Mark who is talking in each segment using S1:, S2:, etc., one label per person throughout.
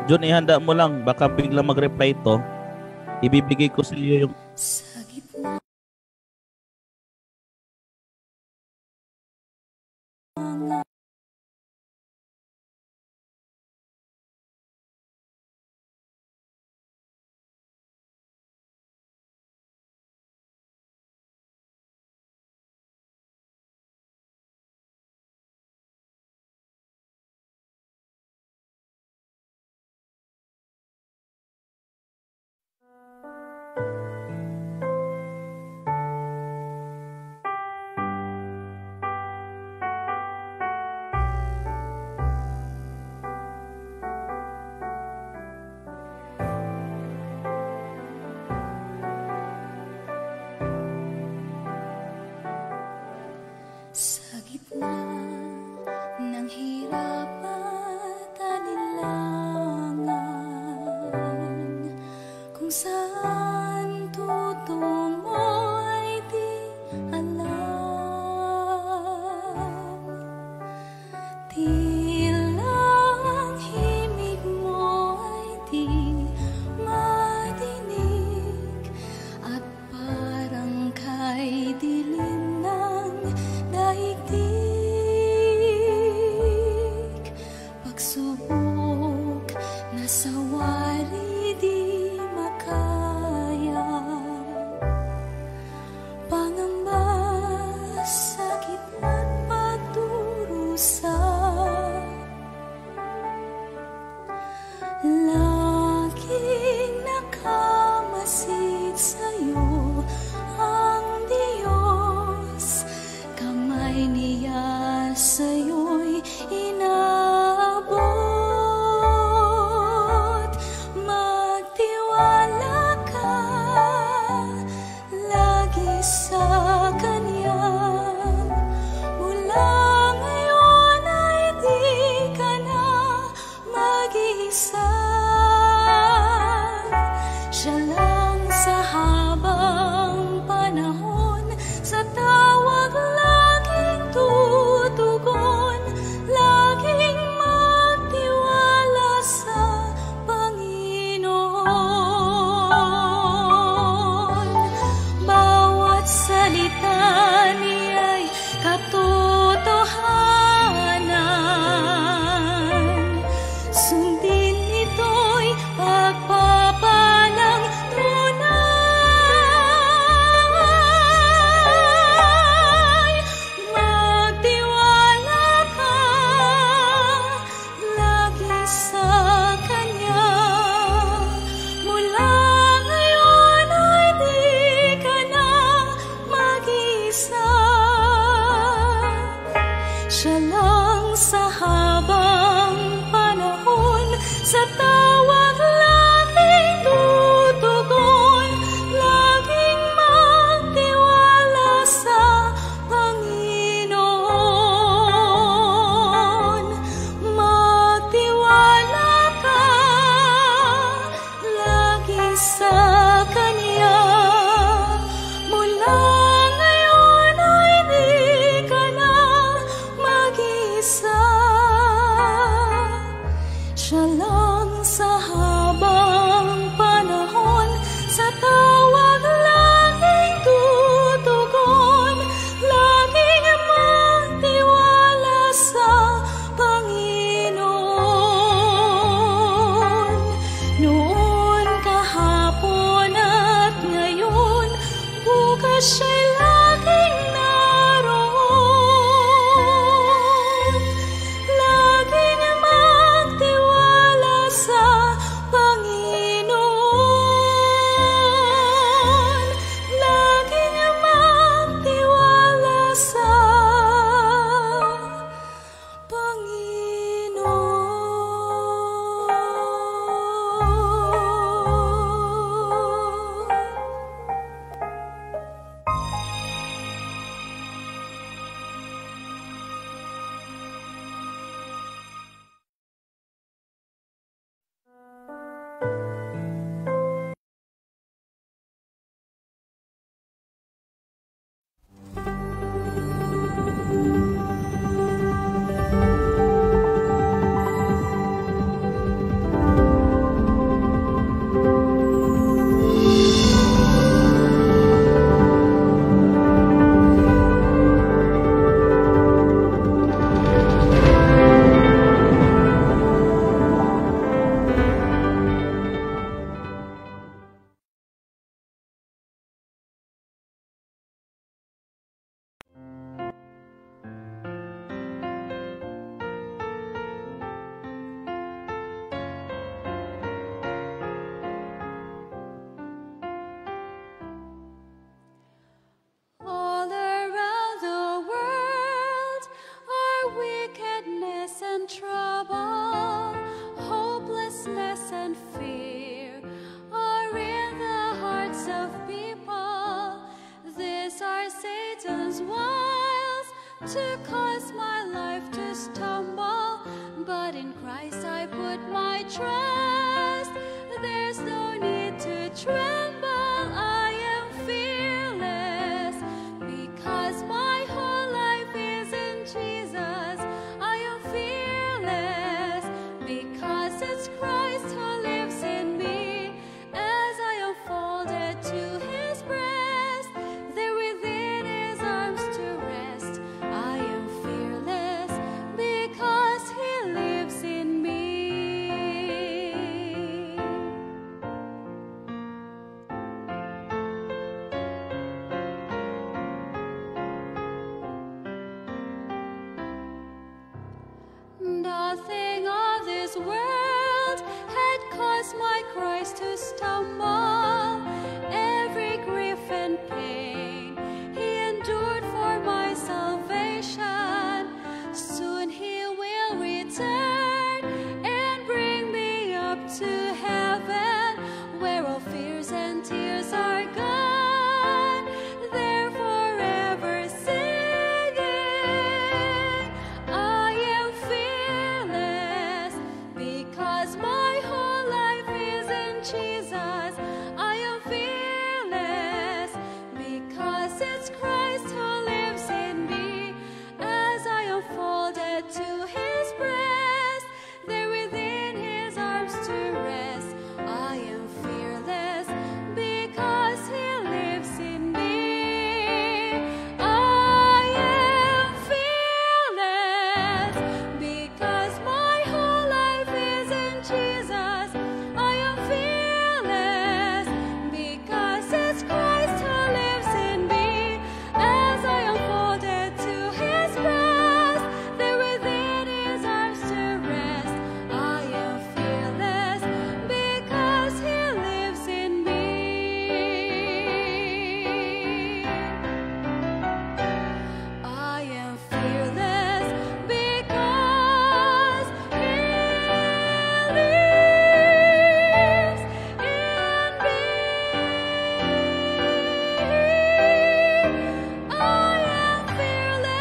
S1: Jun, ihanda mo lang. Baka biglang mag-reply to. Ibibigay ko sa iyo yung...
S2: Sa gitna ng hirap at alinlangan, kung saan tutungo ay di alam. Tila ang himig mo ay di madinig, at parang kay dilim ng daigdig. Pagsubok na sa wari di makaya, pangamba, sakit at pagdurusa. Laging nakamasid sa'yo ang Diyos, kamay niya sa'yo'y inaabot. Magtiwala ka lagi sa Kanya, mula ngayon ay di ka na mag-iisa. Siya lang sa habang panahon, sa tawag laging tutugon, laging magtiwala sa Panginoon. Bawat salita niya'y katotohanan, sundin ito'y pagpapalang tunay. Magtiwala ka lagi sa Kanya, mula ngayon ay di ka na mag-isa. Siya lang sa habang panahon, sa tawag laging tutugon, laging magtiwala sa Panginoon. Magtiwala ka lagi sa Kanya, mula ngayon ay di ka na mag-isa. Siya lang sa habang panahon, sa tawag laging tutugon, laging magtiwala sa Panginoon. Noon, kahapon at ngayon, bukas siya'y laging naroon. Laging magtiwala sa Panginoon. Laging magtiwala sa Panginoon. devil's wiles to cause my life to stumble, but in Christ I put my trust. There's no need to tremble, I am fearless, because my whole life is in Jesus. I am fearless, because it's Christ who lives in me. As I am folded to his breast, there within his arms to rest, I am fearless, because he lives in me. Nothing of this world had caused my Christ to stumble. Every grief and pain he endured for my salvation. Soon he will return and bring me up to heaven, where all fears and tears are gone. There forever singing, I am fearless, because my whole life is in Jesus. I am fearless, because it's Christ who lives in me. As I am folded to his breast, there within his arms to rest, I am fearless, because he lives in me. I am fearless, because my whole life is in Jesus. I am fearless, because it's Christ who lives in me. As I am folded to his breast, there within his arms to rest, I am fearless, because he lives in me. I am fearless, because he lives in me. I am fearless.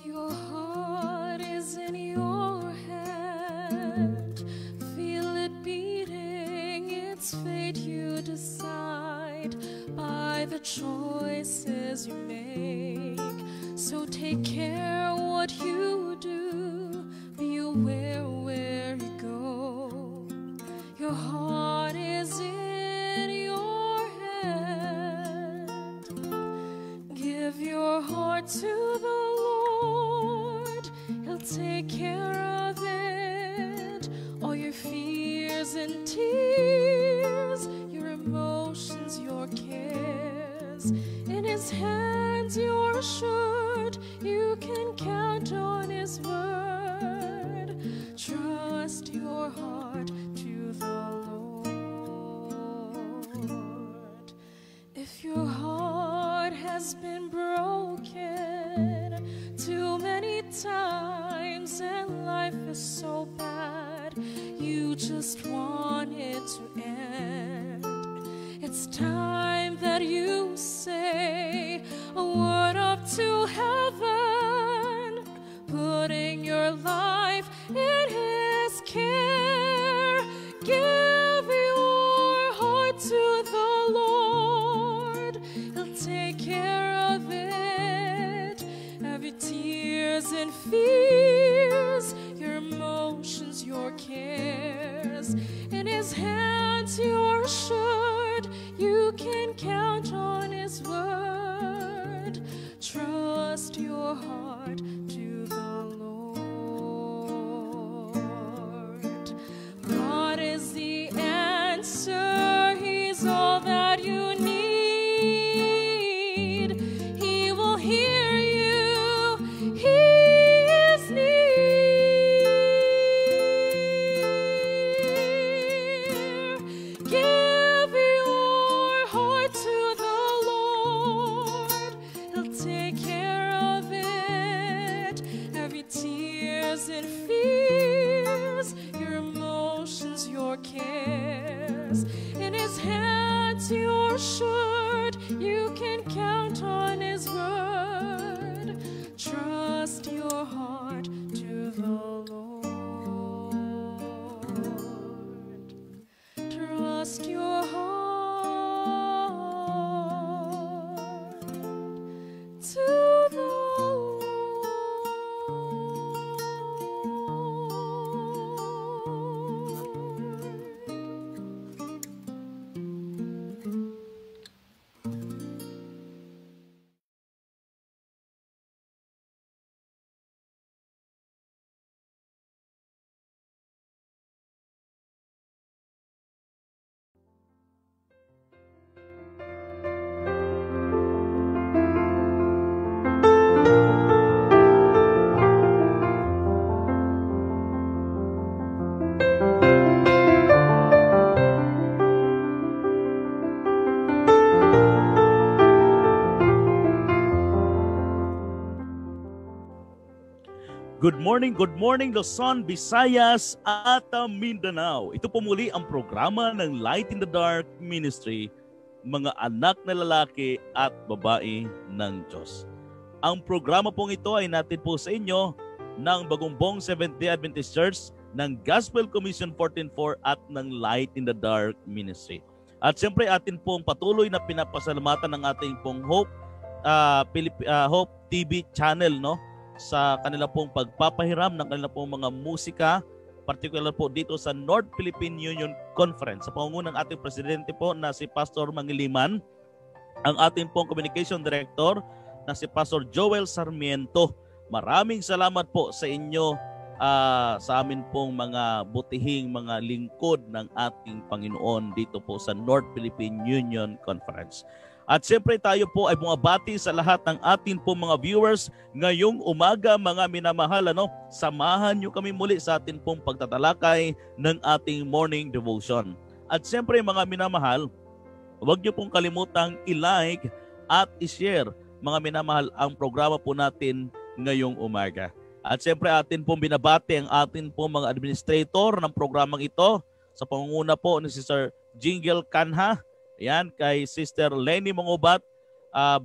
S2: Your heart is in your hand. Feel it beating, its fate you decide by the choices you make. So take care what you do, be aware where you go. Your heart is in your hand. Give your heart to the Lord, he'll take care of it. All your fears and tears, your emotions, your cares, in his hands you're assured. You can count on his word. Trust your heart to the Lord. If your heart has been broken too many times and life is so bad, you just want it to end, it's time that you say a word up to heaven, putting your life in his care. Give your heart to the Lord, he'll take care of it. Every tears and fears, your emotions, your cares, in his hands you're assured. You can count on his word. Trust your heart to the Lord. God is the answer, he's all
S3: assured you can count on His word. Trust your heart to the Lord. Trust your heart to the
S1: Good morning Luzon, Visayas at Mindanao. Ito po muli ang programa ng Light in the Dark Ministry, mga anak na lalaki at babae ng Diyos. Ang programa pong ito ay natin po sa inyo ng Bagumbong Seventh-day Adventist Church, ng Gospel Commission 14.4 at ng Light in the Dark Ministry. At siyempre atin pong patuloy na pinapasalamatan ng ating pong Hope TV channel, no? Sa kanila pong pagpapahiram ng kanila pong mga musika, particular po dito sa North Philippine Union Conference. Sa pangungunan ng ating presidente po na si Pastor Mangiliman, ang ating pong communication director na si Pastor Joel Sarmiento. Maraming salamat po sa inyo, sa amin pong mga butihing mga lingkod ng ating Panginoon dito po sa North Philippine Union Conference. At siyempre tayo po ay bumabati sa lahat ng atin po mga viewers ngayong umaga, mga minamahal. Samahan nyo kami muli sa atin pong pagtatalakay ng ating morning devotion. At siyempre mga minamahal, huwag nyo pong kalimutang i-like at i-share, mga minamahal, ang programa po natin ngayong umaga. At siyempre atin pong binabati ang atin pong mga administrator ng programang ito sa pangunguna po ni Sister Jingle Canha. Yan, kay Sister Lenny Mangubat,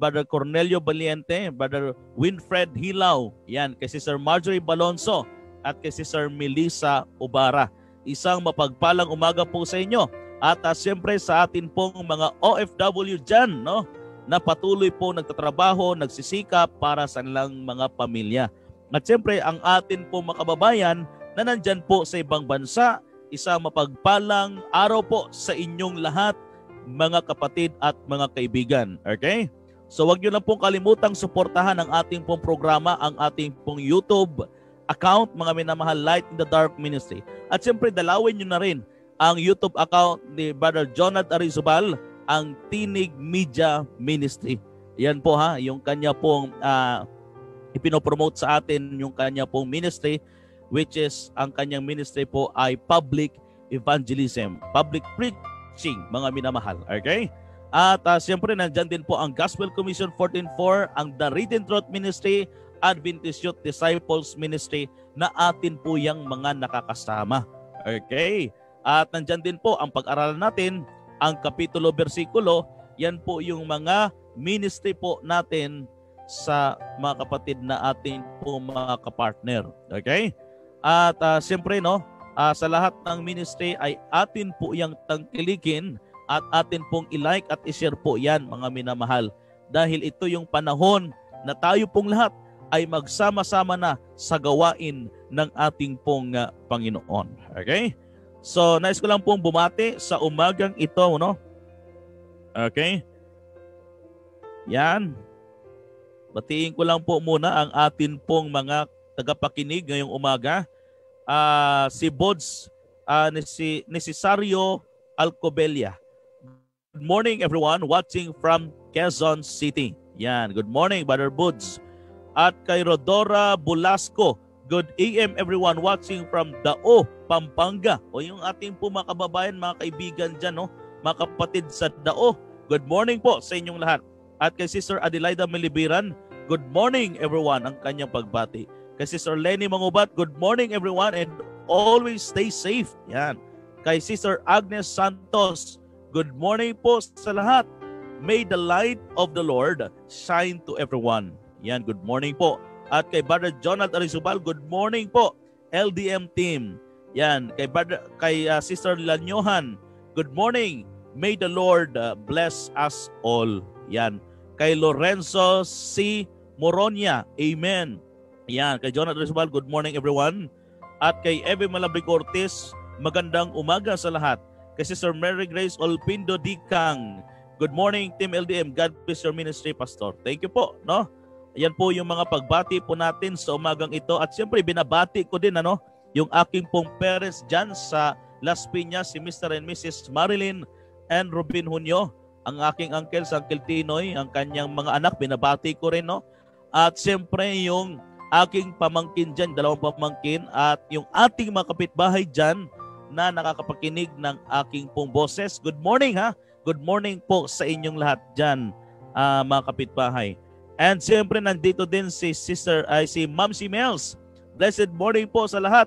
S1: Brother Cornelio Valiente, Brother Winfred Hilaw, yan, kay Sister Marjorie Balonso at kay Sister Melissa Ubara. Isang mapagpalang umaga po sa inyo. At siyempre sa atin pong mga OFW dyan, no, na patuloy po nagtatrabaho, nagsisikap para sa nilang mga pamilya. At siyempre ang atin pong makababayan na nandyan po sa ibang bansa, isang mapagpalang araw po sa inyong lahat, mga kapatid at mga kaibigan. Okay? So wag nyo lang pong kalimutang suportahan ang ating pong programa, ang ating pong YouTube account, mga minamahal, Light in the Dark Ministry. At siyempre dalawin nyo na rin ang YouTube account ni Brother Jonad Arizobal, ang Tinig Media Ministry. Yan po ha, yung kanya pong ipinopromote sa atin, yung kanya pong ministry, which is ang kanyang ministry po ay public evangelism, public preaching, mga minamahal. Okay? At siyempre nandyan din po ang Gospel Commission 14.4, ang The Written Truth Ministry, Adventist Youth Disciples Ministry, na atin po yung mga nakakasama. Okay? At nandyan din po ang pag-aralan natin, ang kapitulo, versikulo, yan po yung mga ministry po natin sa mga kapatid na atin po mga kapartner. Okay? At siyempre, no, sa lahat ng ministry ay atin po yung tangkilikin at atin pong i-like at i-share po yan, mga minamahal. Dahil ito yung panahon na tayo pong lahat ay magsama-sama na sa gawain ng ating pong Panginoon. Okay? So, nais ko lang pong bumati sa umagang ito, no? Okay? Yan. Batiin ko lang po muna ang atin pong mga tagapakinig ngayong umaga. Si Bods Necesario Alcobelia. Good morning everyone watching from Quezon City. Yan, good morning Brother Bods. At kay Rodora Bulasco, good AM everyone watching from Dao, Pampanga. O yung ating po mga kababayan, mga kaibigan dyan, no? Mga kapatid sa Dao, good morning po sa inyong lahat. At kay Sister Adelaida Melibiran, good morning everyone, ang kanyang pagbati. Kay Sister Lenny Mangubat, good morning everyone and always stay safe. Yan. Kay Sister Agnes Santos, good morning po sa lahat. May the light of the Lord shine to everyone. Yan, good morning po. At kay Brother Jonathan Arizubal, good morning po. LDM team. Yan, kay Sister Lanyohan, good morning. May the Lord bless us all. Yan. Kay Lorenzo C. Moronia, amen. Yan, kay Jonathan Arizubal, good morning everyone. At kay Eve Malabrig Ortiz, magandang umaga sa lahat. Kay Sister Mary Grace Olpindo Dikang, good morning Team LDM. God bless your ministry, Pastor. Thank you po, no? Ayan po yung mga pagbati po natin sa umagang ito. At siyempre binabati ko din yung aking pong parents dyan sa Las Piñas, si Mr. and Mrs. Marilyn and Robin Hunyo. Ang aking uncle, si Uncle Tinoy, ang kanyang mga anak, binabati ko rin, no? At siyempre yung aking pamangkin dyan, dalawang pamangkin, at yung ating mga kapitbahay dyan na nakakapakinig ng aking pong boses. Good morning ha! Good morning po sa inyong lahat dyan, mga kapitbahay. And siyempre nandito din si Ma'am si Mels. Blessed morning po sa lahat.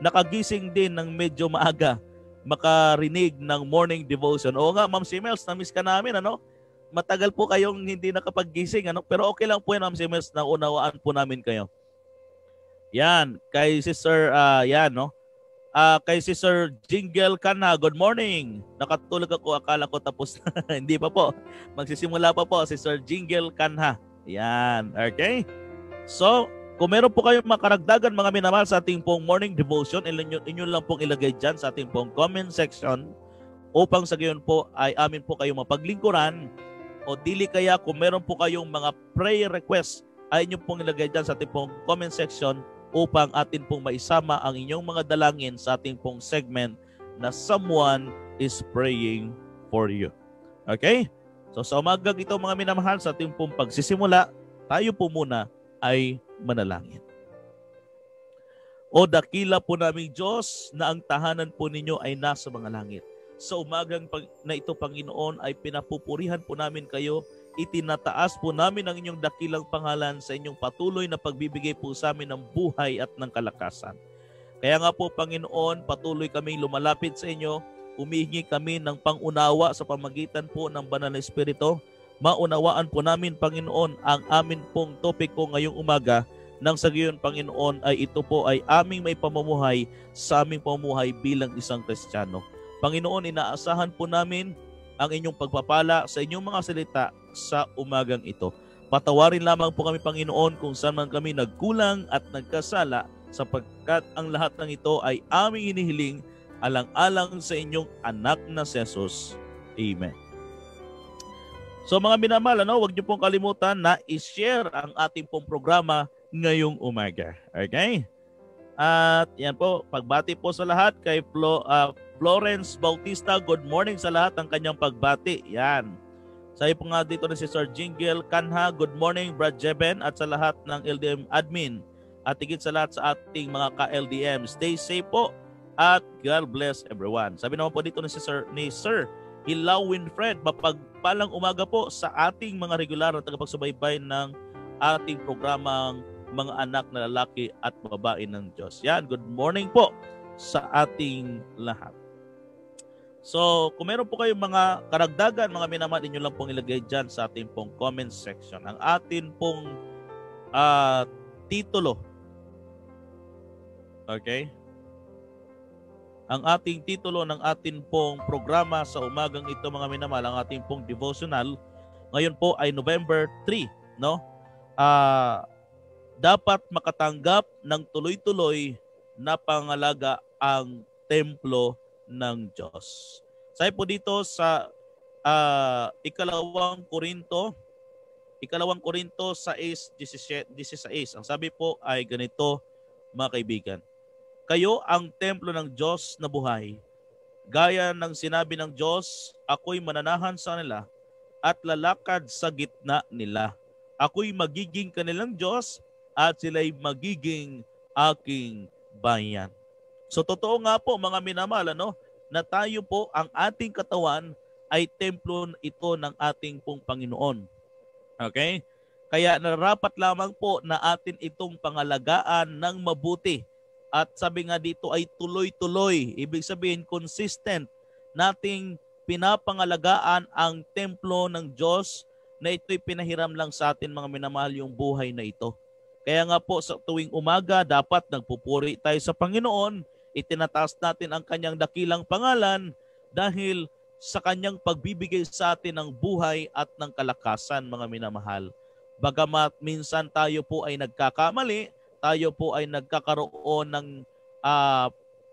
S1: Nakagising din ng medyo maaga, makarinig ng morning devotion. Oo nga, Ma'am si Mels, na-miss ka namin, Matagal po kayong hindi nakapaggising, pero okay lang po yan, Ma'am si Mels, na unawaan po namin kayo. Yan, kay Sister, kay Sister Jingle Kana, good morning. Nakatulog ako, akala ko tapos na. Hindi pa po. Magsisimula pa po, Sister Jingle Kana. Yan, okay? So, kung meron po kayong makaragdagan mga minamahal sa ating pong morning devotion, inyo lang pong ilagay dyan sa ating pong comment section upang sa gayon po ay amin po kayong mapaglingkuran, o dili kaya kung meron po kayong mga prayer request ay inyo pong ilagay dyan sa ating pong comment section upang atin pong maisama ang inyong mga dalangin sa ating pong segment na someone is praying for you. Okay? So sa umagang ito mga minamahal, sa ating pong pagsisimula, tayo po muna ay manalangin. O dakila po naming Diyos na ang tahanan po ninyo ay nasa mga langit. Sa umagang na ito, Panginoon, ay pinapupurihan po namin kayo. Itinataas po namin ang inyong dakilang pangalan sa inyong patuloy na pagbibigay po sa amin ng buhay at ng kalakasan. Kaya nga po, Panginoon, patuloy kaming lumalapit sa inyo. Humihingi kami ng pangunawa sa pamagitan po ng Banal na Espiritu. Maunawaan po namin, Panginoon, ang amin pong topiko ngayong umaga, nang sa gayon, Panginoon, ay ito po ay aming may pamumuhay sa aming pamumuhay bilang isang Kristiyano. Panginoon, inaasahan po namin ang inyong pagpapala sa inyong mga salita sa umagang ito. Patawarin lamang po kami, Panginoon, kung saan man kami nagkulang at nagkasala, sapagkat ang lahat ng ito ay aming hinihiling alang-alang sa inyong anak na si Jesus. Amen. So mga minamahal, huwag niyo pong kalimutan na i-share ang ating pong programa ngayong umaga. Okay? At yan po, pagbati po sa lahat kay Florence Bautista, good morning sa lahat ang kanyang pagbati. Yan. Sabi po nga dito na si Sir Jingle Kanha, good morning Brad Jeben at sa lahat ng LDM admin. At higit sa lahat sa ating mga ka-LDM. Stay safe po at God bless everyone. Sabi naman po dito ni Sir Hilaw Winfred, mapagpalang umaga po sa ating mga regular na tagapagsubaybay ng ating programang mga anak na lalaki at babae ng Diyos. Yan, good morning po sa ating lahat. So, kung meron po kayong mga karagdagan, mga minamahal, inyo lang pong ilagay dyan sa ating pong comment section. Ang ating pong titulo. Okay? Ang ating titulo ng ating pong programa sa umagang ito, mga minamahal, ang ating pong devotional, ngayon po ay November 3, no? Dapat makatanggap ng tuloy-tuloy na pangalaga ang templo ng Diyos. Sabi po dito sa ikalawang Korinto 6:16. Ang sabi po ay ganito, mga kaibigan. Kayo ang templo ng Diyos na buhay. Gaya ng sinabi ng Diyos, ako'y mananahan sa kanila at lalakad sa gitna nila. Ako'y magiging kanilang Diyos at sila'y magiging aking bayan. So totoo nga po mga minamahal, na tayo po, ang ating katawan ay templo ito ng ating pong Panginoon. Okay? Kaya narapat lamang po na atin itong pangalagaan ng mabuti. At sabi nga dito ay tuloy-tuloy. Ibig sabihin consistent nating pinapangalagaan ang templo ng Diyos na ito'y pinahiram lang sa atin mga minamahal yung buhay na ito. Kaya nga po sa tuwing umaga dapat nagpupuri tayo sa Panginoon, itinataas natin ang kanyang dakilang pangalan dahil sa kanyang pagbibigay sa atin ng buhay at ng kalakasan mga minamahal. Bagamat minsan tayo po ay nagkakamali, tayo po ay nagkakaroon ng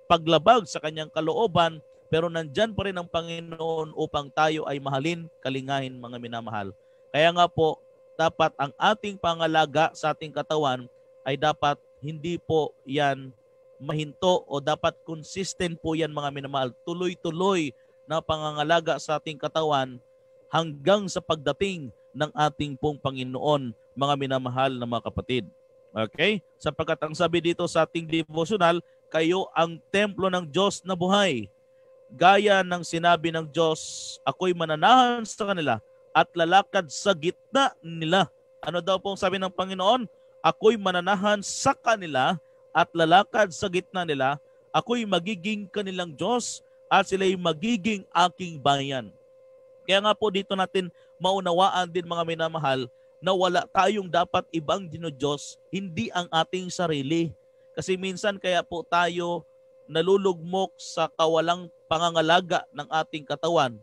S1: paglabag sa kanyang kalooban, pero nandyan pa rin ang Panginoon upang tayo ay mahalin, kalingahin mga minamahal. Kaya nga po, dapat ang ating pangalaga sa ating katawan ay dapat hindi po yan mahinto o dapat consistent po yan mga minamahal. Tuloy-tuloy na pangangalaga sa ating katawan hanggang sa pagdating ng ating pong Panginoon, mga minamahal na mga kapatid. Okay? Sapagkat ang sabi dito sa ating devotional, kayo ang templo ng Diyos na buhay. Gaya ng sinabi ng Diyos, ako'y mananahan sa kanila at lalakad sa gitna nila. Ano daw pong sabi ng Panginoon? Ako'y mananahan sa kanila at lalakad sa gitna nila. Ako'y magiging kanilang Diyos at sila'y magiging aking bayan. Kaya nga po dito natin maunawaan din mga minamahal na wala tayong dapat ibang dinodiyos, hindi ang ating sarili. Kasi minsan kaya po tayo nalulugmok sa kawalang pangangalaga ng ating katawan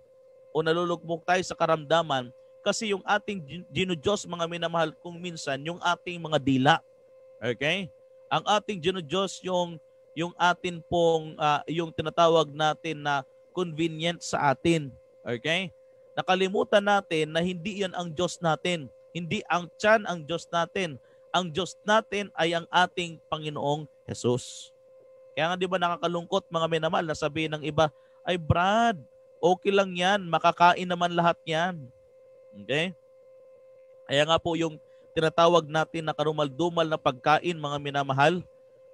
S1: o nalulugmok tayo sa karamdaman kasi yung ating dinodiyos mga minamahal kung minsan yung ating mga dila. Okay? Ang ating dinodiyos yung atin pong yung tinatawag natin na convenient sa atin. Okay? Nakalimutan natin na hindi yan ang Diyos natin. Hindi ang tiyan ang Diyos natin. Ang Diyos natin ay ang ating Panginoong Jesus. Kaya nga di ba nakakalungkot mga minamahal na sabihin ng iba, ay Brad, okay lang yan, makakain naman lahat yan. Okay? Kaya nga po yung tinatawag natin na karumal-dumal na pagkain mga minamahal,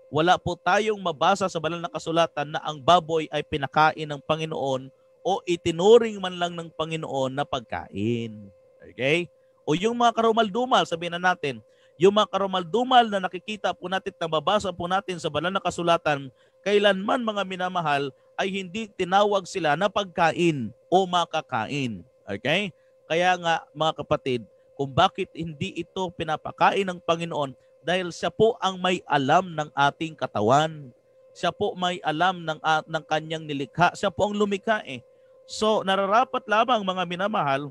S1: wala po tayong mabasa sa banal na kasulatan na ang baboy ay pinakain ng Panginoon o itinuring man lang ng Panginoon na pagkain. Okay? O yung mga karumal-dumal, sabihin na natin, yung mga karumal-dumal na nakikita po natin, nababasa po natin sa banal na kasulatan, kailanman mga minamahal ay hindi tinawag sila na pagkain o makakain. Okay? Kaya nga mga kapatid, kung bakit hindi ito pinapakain ng Panginoon, dahil siya po ang may alam ng ating katawan. Siya po may alam ng kanyang nilikha. Siya po ang lumikha eh. So nararapat lamang mga minamahal,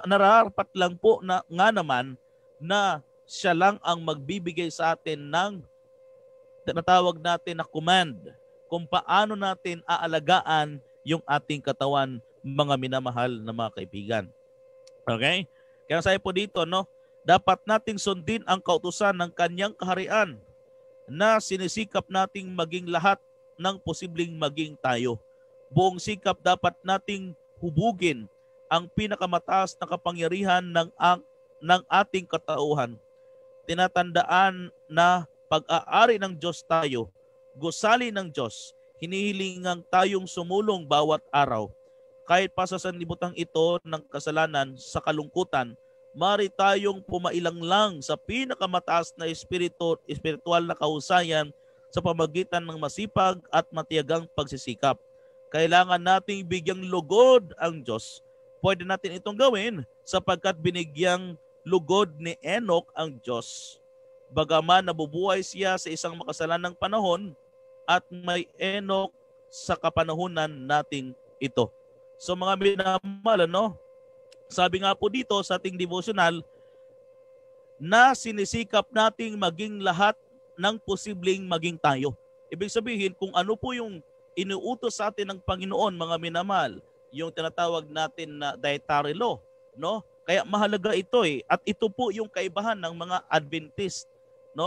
S1: nararapat lang po na nga naman na siya lang ang magbibigay sa atin ng tinatawag natin na command kung paano natin aalagaan yung ating katawan, mga minamahal na mga kaibigan. Okay? Kaya sabi po dito, dapat nating sundin ang kautusan ng kanyang kaharian na sinisikap nating maging lahat ng posibleng maging tayo. Buong sikap dapat nating hubugin ang pinakamataas na kapangyarihan ng ating katauhan. Tinatandaan na pag-aari ng Diyos tayo, gusali ng Diyos, hinihilingang tayong sumulong bawat araw. Kahit pa sa sanlibutan ito ng kasalanan sa kalungkutan, mari tayong pumailang lang sa pinakamataas na espiritual na kahusayan sa pamagitan ng masipag at matiyagang pagsisikap. Kailangan nating bigyang lugod ang Diyos. Pwede natin itong gawin sapagkat binigyang lugod ni Enoch ang Diyos. Bagaman nabubuhay siya sa isang makasalanang panahon at may Enoch sa kapanahunan natin ito. So mga minamahal, sabi nga po dito sa ating devotional na sinisikap nating maging lahat ng posibleng maging tayo. Ibig sabihin kung ano po yung inuutos sa atin ng Panginoon mga minamahal, yung tinatawag natin na dietary law, Kaya mahalaga ito eh. At ito po yung kaibahan ng mga Adventist,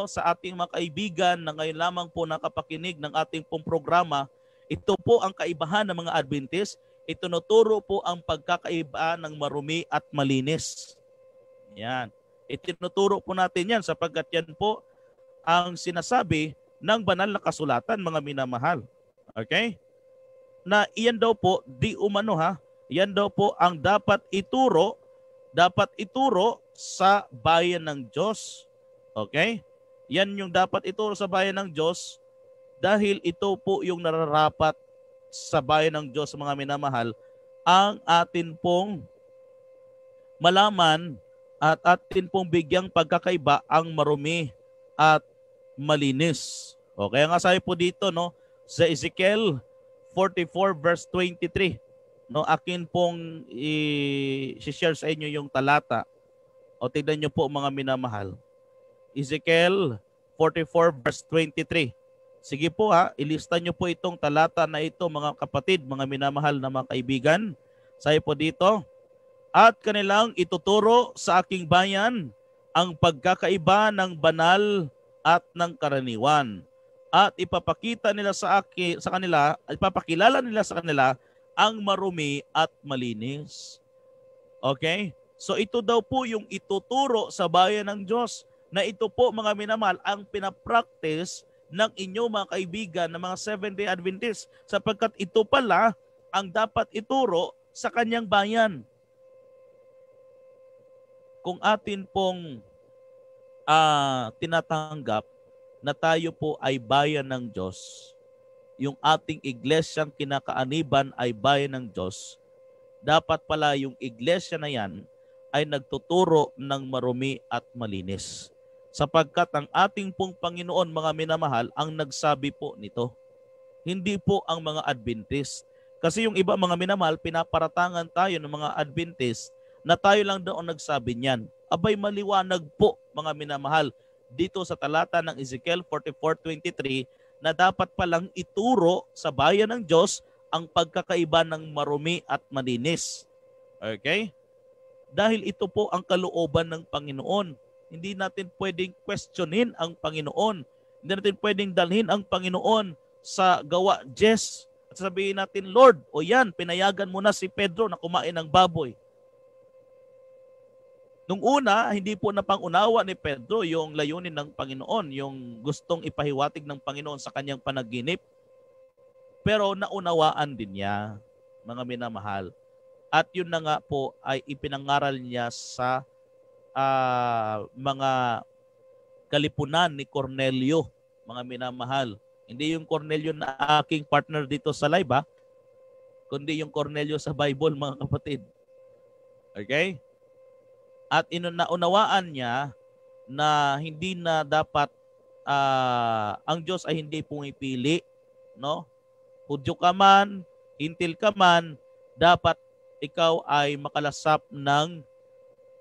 S1: sa ating mga kaibigan na ngayon lamang po nakapakinig ng ating pong programa. Ito po ang kaibahan ng mga Adventist. Itinuturo po ang pagkakaiba ng marumi at malinis. Yan. Itinuturo po natin yan sapagkat yan po ang sinasabi ng banal na kasulatan mga minamahal. Okay? Na iyan daw po, yan daw po ang dapat ituro sa bayan ng Diyos. Okay? Yan yung dapat ituro sa bayan ng Diyos dahil ito po yung nararapat sa bayan ng Diyos, mga minamahal, ang atin pong malaman at atin pong bigyang pagkakaiba ang marumi at malinis. O kaya nga sabi po dito, no, sa Ezekiel 44 verse 23, no, akin pong i-share sa inyo yung talata. O tignan niyo po, mga minamahal. Ezekiel 44 verse 23. Sige po ilista niyo po itong talata na ito, mga kapatid, mga minamahal na mga kaibigan. Sabi po dito, at kanilang ituturo sa aking bayan ang pagkakaiba ng banal at ng karaniwan. At ipapakita nila ipapakilala nila sa kanila ang marumi at malinis. Okay? So ito daw po yung ituturo sa bayan ng Diyos, na ito po, mga minamahal, ang pinapractice ng inyong mga kaibigan ng mga Seventh-day Adventists, sapagkat ito pala ang dapat ituro sa kanyang bayan. Kung atin pong tinatanggap na tayo po ay bayan ng Diyos, yung ating iglesyang kinakaaniban ay bayan ng Diyos, dapat pala yung iglesia na yan ay nagtuturo ng marumi at malinis. Sapagkat ang ating pong Panginoon, mga minamahal, ang nagsabi po nito. Hindi po ang mga Adventist. Kasi yung iba, mga minamahal, pinaparatangan tayo ng mga Adventist na tayo lang doon nagsabi niyan. Abay, maliwanag po, mga minamahal, dito sa talata ng Ezekiel 44:23 na dapat palang ituro sa bayan ng Diyos ang pagkakaiba ng marumi at malinis. Okay? Dahil ito po ang kalooban ng Panginoon. Hindi natin pwedeng questionin ang Panginoon. Hindi natin pwedeng dalhin ang Panginoon sa gawa 10 at sabihin natin, Lord, o yan, pinayagan mo na si Pedro na kumain ng baboy. Nung una, hindi po napangunawa ni Pedro yung layunin ng Panginoon, yung gustong ipahiwatig ng Panginoon sa kanyang panaginip. Pero naunawaan din niya, mga minamahal. At yun na nga po ay ipinangaral niya sa mga kalipunan ni Cornelio, mga minamahal. Hindi yung Cornelio na aking partner dito sa live, kundi yung Cornelio sa Bible, mga kapatid. Okay? At inaunawaan niya na hindi na dapat ang Diyos ay hindi pumipili, no? Hudyo ka man, Hintil ka man, dapat ikaw ay makalasap ng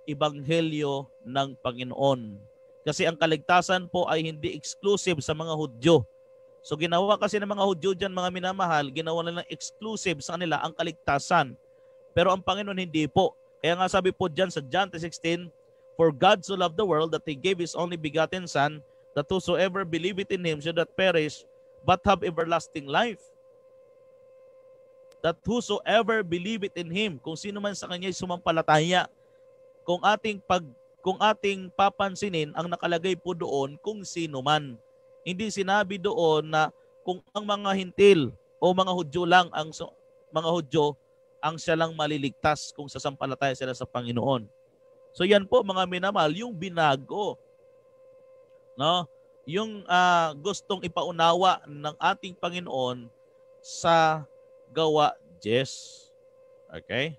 S1: ebanghelyo ng Panginoon. Kasi ang kaligtasan po ay hindi exclusive sa mga Hudyo. So ginawa kasi ng mga Hudyo dyan, mga minamahal, ginawa nilang exclusive sa kanila ang kaligtasan. Pero ang Panginoon hindi po. Kaya nga sabi po dyan sa John 3:16, for God so loved the world that He gave His only begotten Son, that whosoever believeth in Him should not perish, but have everlasting life. That whosoever believeth in Him, kung sino man sa Kanya sumampalataya, kung ating papansinin, ang nakalagay po doon, kung sino man. Hindi sinabi doon na kung ang mga Hintil o mga Hudyo lang, ang mga Hudyo, ang siya lang maliligtas kung sasampalataya sila sa Panginoon. So yan po, mga minamahal, yung binago, no? Yung gustong ipaunawa ng ating Panginoon sa gawa 10. Okay?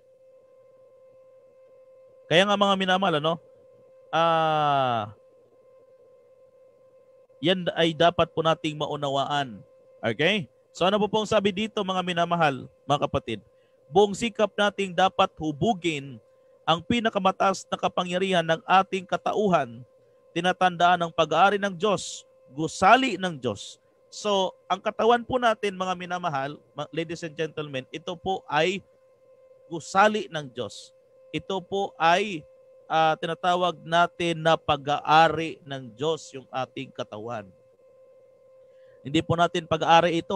S1: Kaya nga, mga minamahal, ano? Yan ay dapat po nating maunawaan. Okay? So ano po pong sabi dito, mga minamahal, mga kapatid? Buong sikap nating dapat hubugin ang pinakamataas na kapangyarihan ng ating katauhan, tinatandaan ng pag-aari ng Diyos, gusali ng Diyos. So, ang katawan po natin, mga minamahal, ladies and gentlemen, ito po ay gusali ng Diyos. Ito po ay tinatawag natin na pag-aari ng Diyos, yung ating katawan. Hindi po natin pag-aari ito,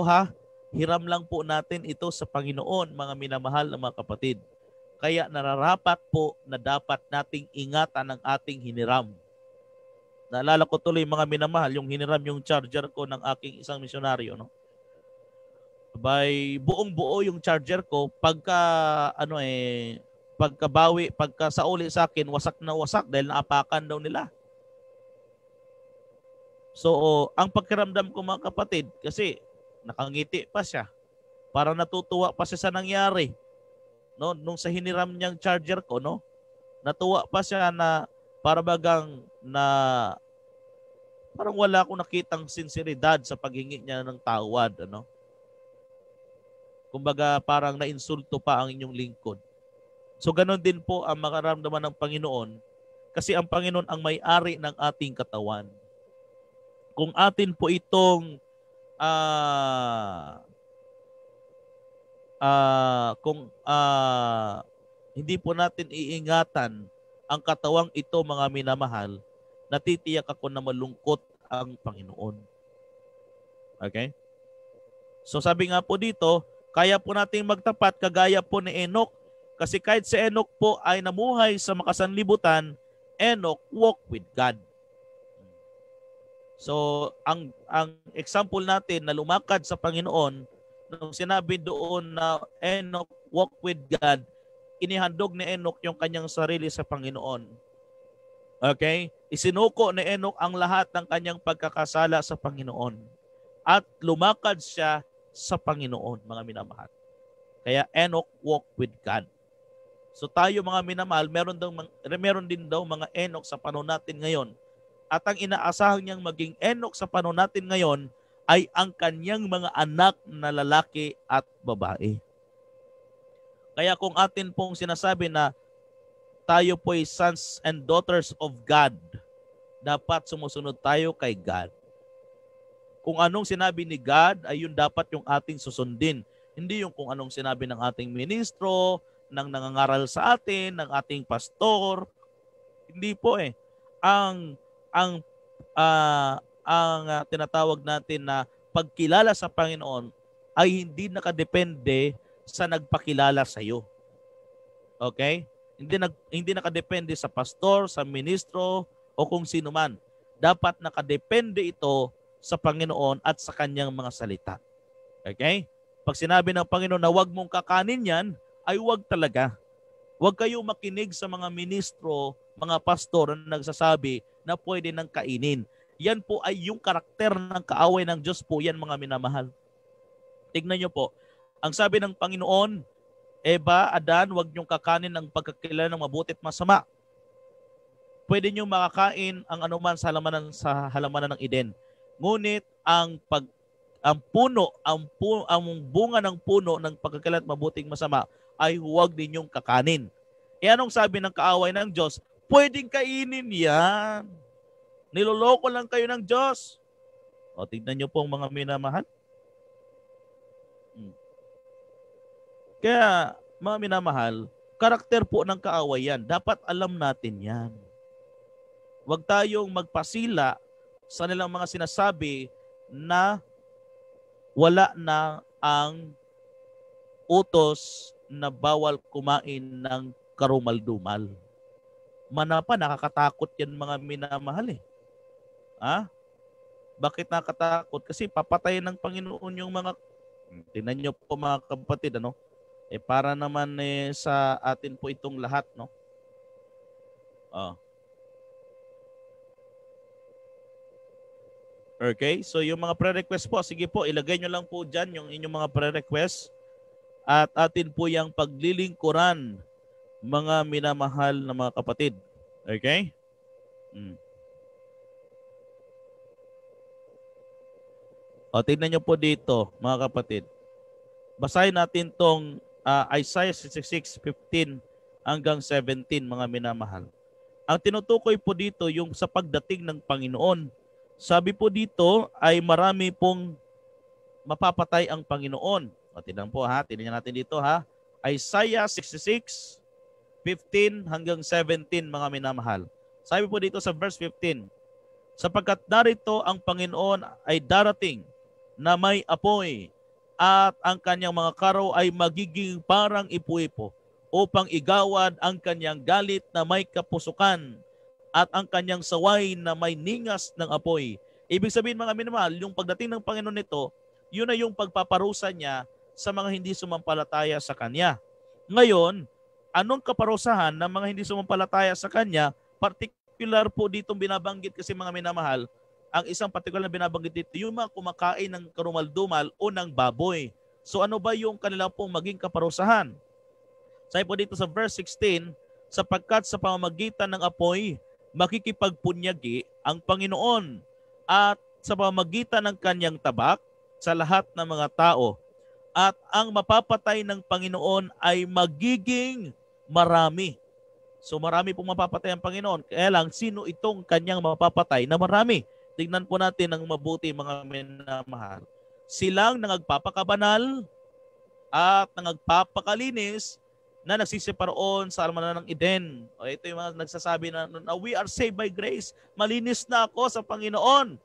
S1: hiram lang po natin ito sa Panginoon, mga minamahal na mga kapatid. Kaya nararapat po na dapat nating ingatan ang ating hiniram. Naalala ko tuloy, mga minamahal, yung hiniram yung charger ko ng aking isang misyonaryo, no? By buong-buo yung charger ko, pagka sauli sa akin, wasak na wasak dahil naapakan daw nila. So, ang pakiramdam ko, mga kapatid, kasi nakangiti pa siya. Parang natutuwa pa siya sa nangyari. No, nung sa hiniram niyang charger ko, no? Natuwa pa siya na para bagang na parang wala akong nakitang sinseridad sa paghingi niya ng tawad, ano? Kumbaga parang nainsulto pa ang inyong lingkod. So ganon din po ang makaramdaman ng Panginoon kasi ang Panginoon ang may-ari ng ating katawan. Kung atin po itong hindi po natin iingatan ang katawang ito, mga minamahal, natitiyak ako na malungkot ang Panginoon. Okay? So sabi nga po dito, kaya po nating magtapat kagaya po ni Enoch. Kasi kahit si Enoch po ay namuhay sa makasanlibutan, Enoch walked with God. So ang example natin na lumakad sa Panginoon, nung sinabi doon na Enoch walked with God, inihandog ni Enoch yung kanyang sarili sa Panginoon. Okay? Isinuko ni Enoch ang lahat ng kanyang pagkakasala sa Panginoon. At lumakad siya sa Panginoon, mga minamahal. Kaya Enoch walked with God. So tayo, mga minamahal, meron din daw mga Enoch sa panahon natin ngayon. At ang inaasahan niyang maging Enoch sa panahon natin ngayon ay ang kanyang mga anak na lalaki at babae. Kaya kung atin pong sinasabi na tayo po ay sons and daughters of God, dapat sumusunod tayo kay God. Kung anong sinabi ni God, ay yun dapat yung ating susundin. Hindi yung kung anong sinabi ng ating ministro, ng nangangaral sa atin, ng ating pastor. Hindi po eh. Ang tinatawag natin na pagkilala sa Panginoon ay hindi nakadepende sa nagpakilala sa iyo. Okay? Hindi nakadepende sa pastor, sa ministro, o kung sino man. Dapat nakadepende ito sa Panginoon at sa kanyang mga salita. Okay? Pag sinabi ng Panginoon na huwag mong kakanin yan, ay huwag talaga. Huwag kayong makinig sa mga ministro, mga pastor na nagsasabi na pwede nang kainin. Yan po ay yung karakter ng kaaway ng Diyos po, yan mga minamahal. Tignan nyo po, ang sabi ng Panginoon, Eva, Adan, huwag niyong kakanin ang pagkakilala ng mabuti at masama. Pwede niyong makakain ang anuman sa halamanan ng Eden. Ngunit ang bunga ng puno ng pagkakilala at mabuting masama ay huwag ninyong kakanin. E anong sabi ng kaaway ng Diyos? Pwedeng kainin yan. Niloloko lang kayo ng Diyos. O, tignan niyo po mga minamahal. Kaya, mga minamahal, karakter po ng kaaway yan. Dapat alam natin yan. Huwag tayong magpasila sa nilang mga sinasabi na wala na ang utos na bawal kumain ng karumal-dumal. Manapa, nakakatakot yan mga minamahal eh. Ha? Bakit nakakatakot? Kasi papatayin ng Panginoon yung mga, tingnan nyo po mga kapatid, ano? Eh para naman sa atin po itong lahat, no? Okay, so yung mga pre-request po, sige po, ilagay nyo lang po dyan yung inyong mga pre-request at atin po yung paglilingkuran, mga minamahal na mga kapatid. Okay? O, tignan nyo po dito, mga kapatid. Basahin natin tong Isaiah 66:15 hanggang 17, mga minamahal. Ang tinutukoy po dito yung sa pagdating ng Panginoon. Sabi po dito ay marami pong mapapatay ang Panginoon. O, tignan po ha, tignan natin dito ha. Isaiah 66:15 hanggang 17, mga minamahal. Sabi po dito sa verse 15, sapagkat narito ang Panginoon ay darating na may apoy at ang kanyang mga karaw ay magiging parang ipuipo upang igawad ang kanyang galit na may kapusukan at ang kanyang saway na may ningas ng apoy. Ibig sabihin mga minamahal, yung pagdating ng Panginoon nito, yun na yung pagpaparusa niya sa mga hindi sumampalataya sa Kanya. Ngayon, anong kaparusahan ng mga hindi sumampalataya sa Kanya? Particular po ditong binabanggit kasi mga minamahal, ang isang particular na binabanggit dito, yung mga kumakain ng karumal-dumal o ng baboy. So ano ba yung kanila pong maging kaparusahan? Sabi po dito sa verse 16, sapagkat sa pamamagitan ng apoy, makikipagpunyagi ang Panginoon at sa pamamagitan ng kanyang tabak sa lahat ng mga tao. At ang mapapatay ng Panginoon ay magiging marami. So marami pong mapapatay ang Panginoon. Kaya lang, sino itong kanyang mapapatay na marami? Tignan po natin ng mabuti mga minamahal. Silang nangagpapakabanal at nangagpapakalinis na nagsisiparoon sa almanan ng Eden. O ito yung mga nagsasabi na we are saved by grace. Malinis na ako sa Panginoon.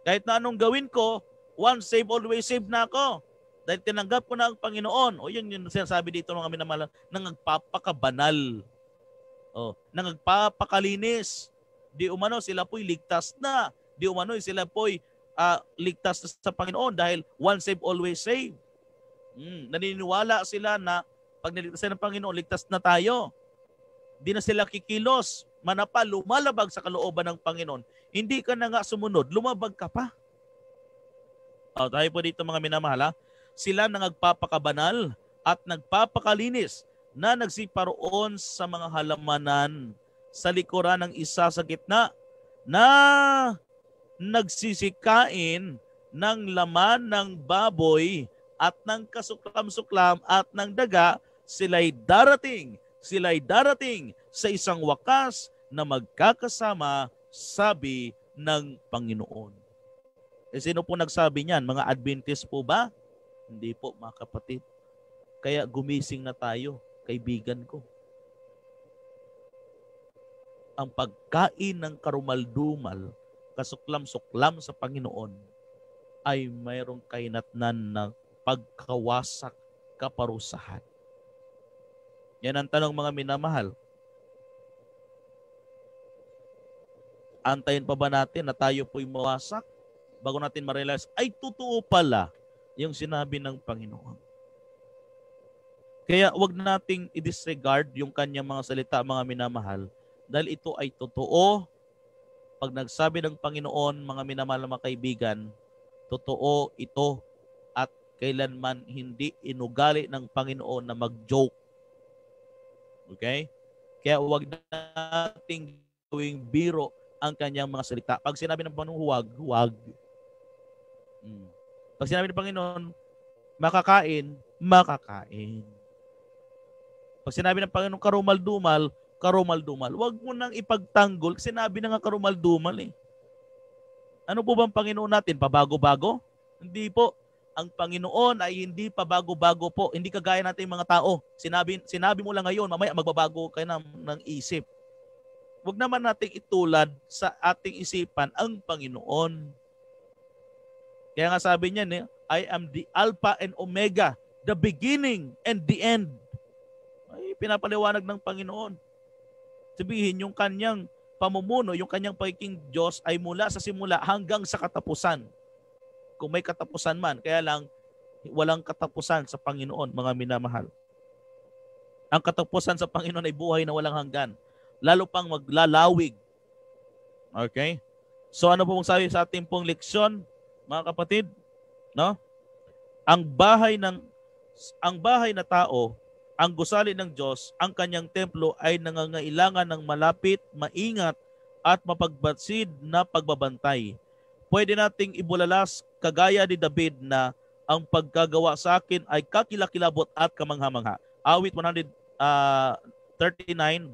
S1: Kahit na anong gawin ko, once saved, always saved na ako. Dahil tinanggap ko na ang Panginoon. O yun yung sinasabi dito ng mga minamahal na nagpapakabanal. O, na nagpapakalinis. Di umano sila po'y ligtas na. Di umano sila po'y ligtas sa Panginoon dahil once saved, always saved. Naniniwala sila na pag niligtas ng Panginoon, ligtas na tayo. Di na sila kikilos, manapa, lumalabag sa kalooban ng Panginoon. Hindi ka na nga sumunod, lumabag ka pa. Tayo po dito mga minamahal, sila na nagpapakabanal at nagpapakalinis na nagsiparoon sa mga halamanan sa likuran ng isa sa gitna na nagsisikain ng laman ng baboy at ng kasuklam-suklam at ng daga, sila'y darating sa isang wakas na magkakasama, sabi ng Panginoon. Sino po nagsabi niyan? Mga Adventist po ba? Hindi po, mga kapatid. Kaya gumising na tayo, kaibigan ko. Ang pagkain ng karumaldumal, kasuklam-suklam sa Panginoon, ay mayroong kainatnan na pagkawasak, kaparusahan. Yan ang tanong mga minamahal. Antayin pa ba natin na tayo po'y mawasak bago natin ma-realize, ay totoo pala yung sinabi ng Panginoon. Kaya wag nating i-disregard yung kanyang mga salita, mga minamahal, dahil ito ay totoo. Pag nagsabi ng Panginoon, mga minamahal na mga kaibigan, totoo ito at kailanman hindi inugali ng Panginoon na mag-joke. Okay? Kaya huwag nating gawing biro ang kanyang mga salita. Pag sinabi ng Panginoon, huwag. Pag sinabi ng Panginoon, makakain. Pag sinabi ng Panginoon, karumal-dumal, huwag mo nang ipagtanggol. Sinabi na nga karumal-dumal eh. Ano po bang Panginoon natin? Pabago-bago? Hindi po. Ang Panginoon ay hindi pabago-bago po. Hindi kagaya natin mga tao. Sinabi mo lang ngayon, mamaya magbabago kayo ng isip. Huwag naman nating itulad sa ating isipan ang Panginoon. Kaya nga sabi niya, I am the Alpha and Omega, the beginning and the end. Ay, pinapaliwanag ng Panginoon. Sabihin, yung kanyang pamumuno, yung kanyang pagiging Diyos ay mula sa simula hanggang sa katapusan. Kung may katapusan man, kaya lang walang katapusan sa Panginoon, mga minamahal. Ang katapusan sa Panginoon ay buhay na walang hanggan. Lalo pang maglalawig. Okay? So ano po mong sabi sa ating pong leksyon, mga kapatid? No? Ang bahay na tao, ang gusali ng Diyos, ang kanyang templo ay nangangailangan ng malapit, maingat at mapagbatsid na pagbabantay. Pwede nating ibulalas kagaya ni David na ang pagkagawa sa akin ay kakilakilabot at kamangha-mangha. Awit 139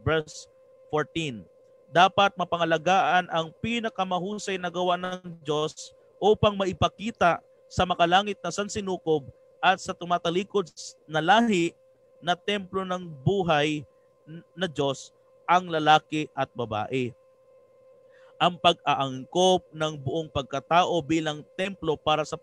S1: verse 14. Dapat mapangalagaan ang pinakamahusay na gawa ng Diyos upang maipakita sa makalangit na sansinukob at sa tumatalikod na lahi na templo ng buhay na Diyos, ang lalaki at babae. Ang pag-aangkop ng buong pagkatao bilang templo para sa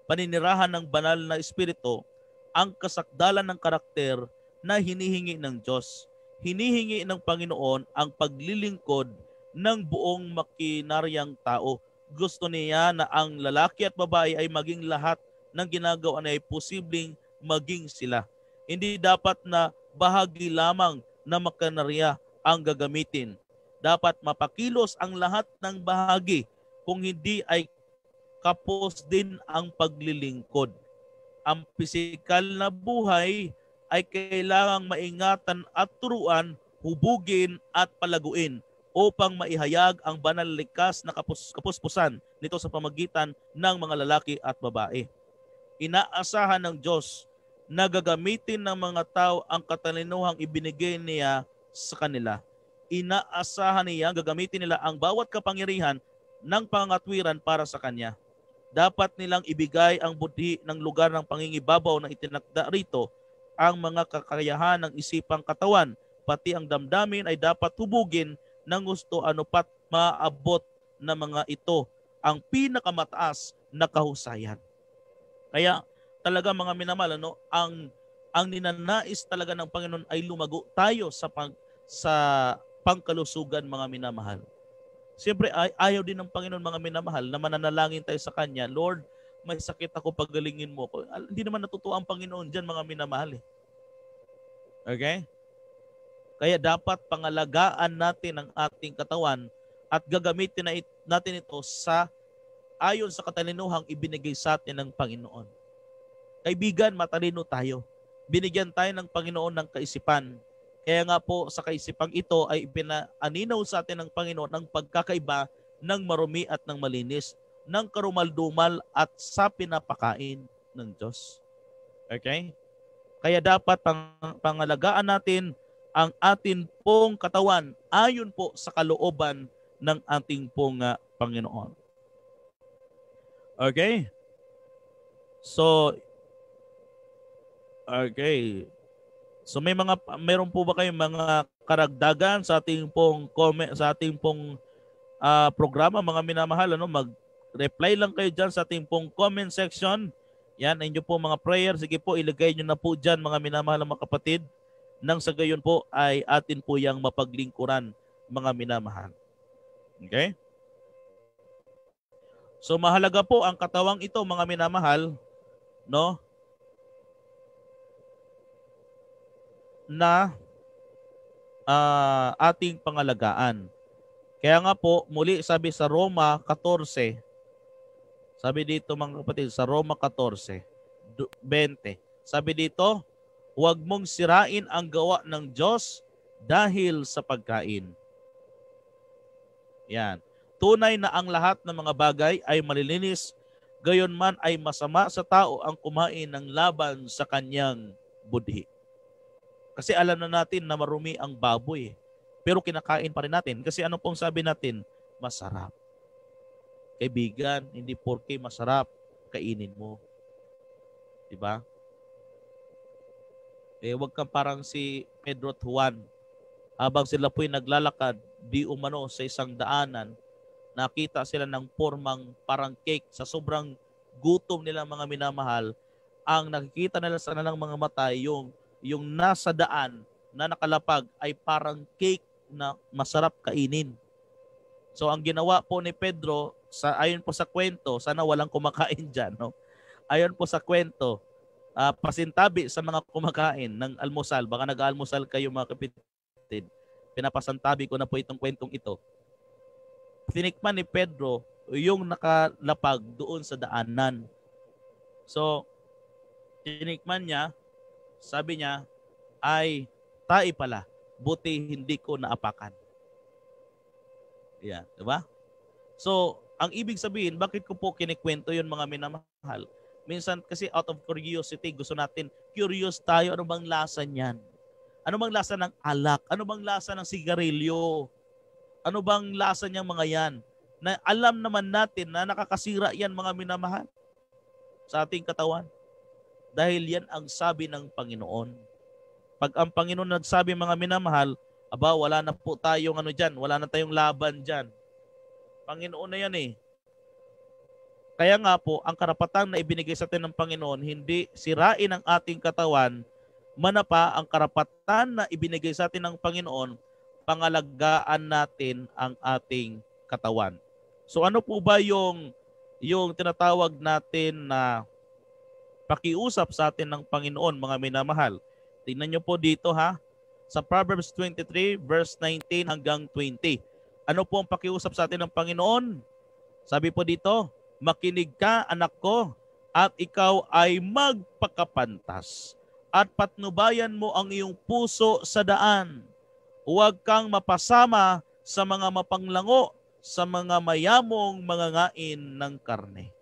S1: paninirahan ng banal na espiritu, ang kasakdalan ng karakter na hinihingi ng Diyos. Hinihingi ng Panginoon ang paglilingkod ng buong makinaryang tao. Gusto niya na ang lalaki at babae ay maging lahat ng ginagawa na ay posibleng maging sila. Hindi dapat na bahagi lamang na makinarya ang gagamitin. Dapat mapakilos ang lahat ng bahagi, kung hindi ay kapos din ang paglilingkod. ang pisikal na buhay ay kailangang maingatan at turuan, hubugin at palaguin upang maihayag ang banal likas na kapuspusan nito sa pamagitan ng mga lalaki at babae. Inaasahan ng Diyos na gagamitin ng mga tao ang katalinuhang ibinigay niya sa kanila. Inaasahan niya gagamitin nila ang bawat kapangyarihan ng pangatwiran para sa Kanya. Dapat nilang ibigay ang budhi ng lugar ng pangingibabaw na itinakda rito. Ang mga kakayahan ng isipang katawan, pati ang damdamin ay dapat hubugin ng gusto anupat maabot na mga ito ang pinakamataas na kahusayan. Kaya talaga mga minamahal, ang ninanais talaga ng Panginoon ay lumago tayo sa pangkalusugan mga minamahal. Siyempre ayaw din ng Panginoon mga minamahal na mananalangin tayo sa Kanya, Lord, may sakit ako, pagalingin mo ko. Hindi naman natutuwa ang Panginoon dyan mga minamahal. Okay? Kaya dapat pangalagaan natin ang ating katawan at gagamitin natin ito ayon sa katalinuhang ibinigay sa atin ng Panginoon. Kaibigan, matalino tayo. Binigyan tayo ng Panginoon ng kaisipan. Kaya nga po sa kaisipang ito ay ipinaaninaw sa atin ng Panginoon ang pagkakaiba ng marumi at ng malinis, ng karumaldumal at sa pinapakain ng Diyos. Okay? Kaya dapat pangalagaan natin ang atin pong katawan ayon po sa kalooban ng ating pong Panginoon. Okay? So, okay. So meron po ba kayong mga karagdagan sa ating pong comment, sa ating pong programa mga minamahal, mag-reply lang kayo diyan sa ating pong comment section. Yan, inyo po mga prayer, sige po ilagay niyo na po diyan mga minamahal mga kapatid. Nang sa gayon po ay atin po yang mapaglingkuran mga minamahal. Okay? So mahalaga po ang katawang ito mga minamahal, no? Na ating pangalagaan. Kaya nga po, muli sabi sa Roma 14, sabi dito mga kapatid, sa Roma 14:20, sabi dito, huwag mong sirain ang gawa ng Diyos dahil sa pagkain. Yan. Tunay na ang lahat ng mga bagay ay malilinis, gayon man ay masama sa tao ang kumain ng laban sa kanyang budhi. Kasi alam na natin na marumi ang baboy. Pero kinakain pa rin natin. Kasi ano pong sabi natin? Masarap. Kaibigan, hindi porke masarap, kainin mo. Diba? Huwag kang parang si Pedro at Juan. Habang sila po'y naglalakad, di umano sa isang daanan, nakita sila ng formang parang cake. Sa sobrang gutom nila mga minamahal, ang nakikita nila sa kanilang mga mata, yung nasa daan na nakalapag ay parang cake na masarap kainin. So ang ginawa po ni Pedro, ayon po sa kwento, sana walang kumakain dyan, no? Ayon po sa kwento, pasintabi sa mga kumakain ng almusal, baka nag-almusal kayo mga kapitid, pinapasantabi ko na po itong kwentong ito. Tinikman ni Pedro yung nakalapag doon sa daanan. So, tinikman niya, sabi niya, ay tae pala, buti hindi ko naapakan. Yeah, diba? So, ang ibig sabihin, bakit ko po kinikwento yun mga minamahal? Minsan kasi out of curiosity, gusto natin, curious tayo, ano bang lasa niyan? Ano bang lasa ng alak? Ano bang lasa ng sigarilyo? Ano bang lasa niyang mga yan? Na alam naman natin na nakakasira yan mga minamahal sa ating katawan. Dahil yan ang sabi ng Panginoon. Pag ang Panginoon nagsabi mga minamahal, aba wala na po tayong dyan, wala na tayong laban dyan. Panginoon na yan eh. Kaya nga po, ang karapatan na ibinigay sa atin ng Panginoon, hindi sirain ang ating katawan, manapa ang karapatan na ibinigay sa atin ng Panginoon, pangalagaan natin ang ating katawan. So ano po ba yung tinatawag natin na pakiusap sa atin ng Panginoon, mga minamahal? Tingnan nyo po dito ha, sa Proverbs 23 verse 19 hanggang 20. Ano po ang pakiusap sa atin ng Panginoon? Sabi po dito, makinig ka anak ko at ikaw ay magpakapantas at patnubayan mo ang iyong puso sa daan. Huwag kang mapasama sa mga mapanglango, sa mga mayamong mangangain ng karne.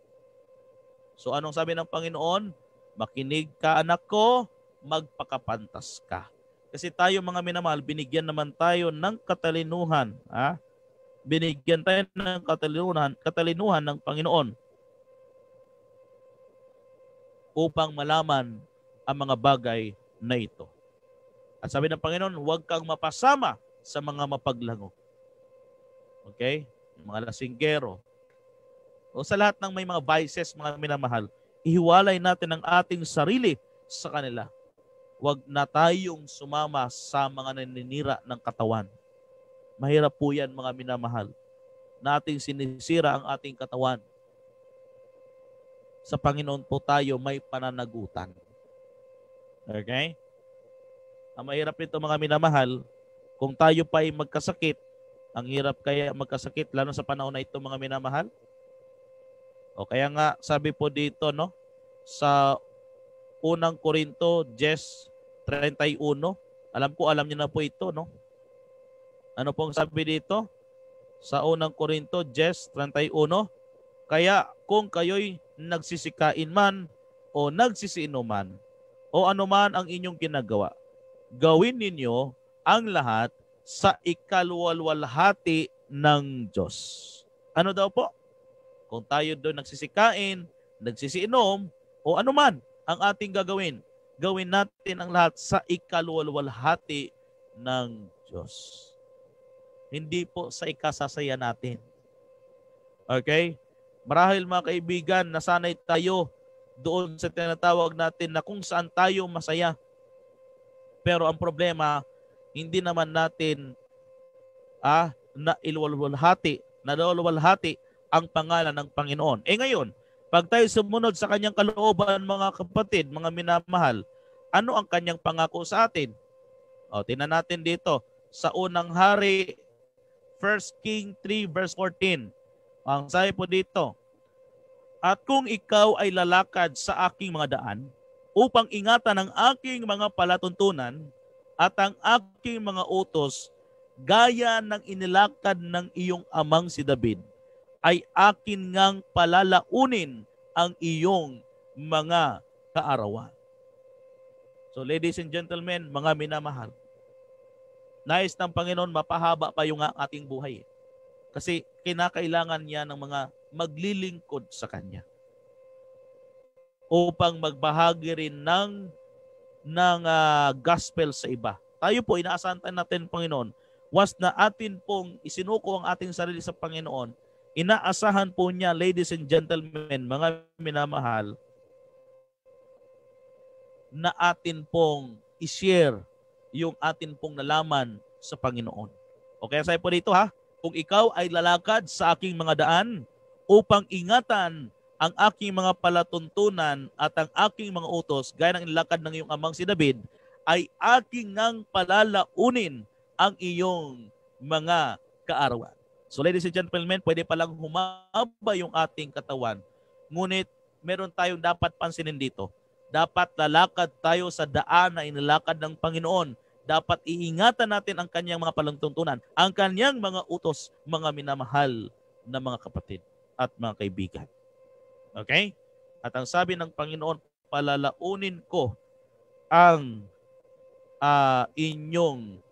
S1: So anong sabi ng Panginoon? Makinig ka anak ko, magpakapantas ka. Kasi tayo mga minamahal, binigyan naman tayo ng katalinuhan. Binigyan tayo ng katalinuhan ng Panginoon upang malaman ang mga bagay na ito. At sabi ng Panginoon, huwag kang mapasama sa mga mapaglango. Okay? Mga lasinggero. O sa lahat ng may mga vices, mga minamahal, ihiwalay natin ang ating sarili sa kanila. Huwag na tayong sumama sa mga naninira ng katawan. Mahirap po yan, mga minamahal, na ating sinisira ang ating katawan. Sa Panginoon po tayo may pananagutan. Okay? Ang mahirap nito, mga minamahal, kung tayo pa ay magkasakit, ang hirap kaya magkasakit, lalo sa panahon na ito, mga minamahal. O kaya nga, sabi po dito, no, sa unang Korinto 10:31, alam niyo na po ito, no? Ano pong sabi dito? Sa unang Korinto 10:31, kaya kung kayo'y nagsisikain man o nagsisiinuman o anuman ang inyong ginagawa, gawin ninyo ang lahat sa ikaluwalwalhati ng Diyos. Ano daw po? Kung tayo doon nagsisikain, nagsisiinom, o anuman ang ating gagawin, gawin natin ang lahat sa ikaluwalwalhati ng Diyos. Hindi po sa ikasasaya natin. Okay? Marahil mga kaibigan, nasanay tayo doon sa tinatawag natin na kung saan tayo masaya. Pero ang problema, hindi naman natin naluwalhati ang pangalan ng Panginoon. Ngayon, pag tayo sumunod sa kanyang kalooban, mga kapatid, mga minamahal, ano ang kanyang pangako sa atin? Tingnan natin dito sa unang hari, 1 King 3:14. Ang sabi po dito, at kung ikaw ay lalakad sa aking mga daan upang ingatan ang aking mga palatuntunan at ang aking mga utos gaya ng inilakad ng iyong amang si David, ay akin ngang palalaunin ang iyong mga kaarawan. So ladies and gentlemen, mga minamahal, nais ng Panginoon mapahaba pa yung ating buhay. Kasi kinakailangan niya ng mga maglilingkod sa Kanya upang magbahagi rin ng gospel sa iba. Tayo po, inaasahan natin, Panginoon, was na atin pong isinuko ang ating sarili sa Panginoon, inaasahan po niya, ladies and gentlemen, mga minamahal, na atin pong i-share yung atin pong nalaman sa Panginoon. Okay, sabi po dito kung ikaw ay lalakad sa aking mga daan upang ingatan ang aking mga palatuntunan at ang aking mga utos, gaya ng inilakad ng iyong amang si David, ay aking ngang palalaunin ang iyong mga kaarawan. So ladies and gentlemen, pwede palang humaba yung ating katawan. Ngunit meron tayong dapat pansinin dito. Dapat lalakad tayo sa daan na inilakad ng Panginoon. Dapat iingatan natin ang kanyang mga palatuntunan, ang kanyang mga utos, mga minamahal na mga kapatid at mga kaibigan. Okay? At ang sabi ng Panginoon, palalaunin ko ang inyong,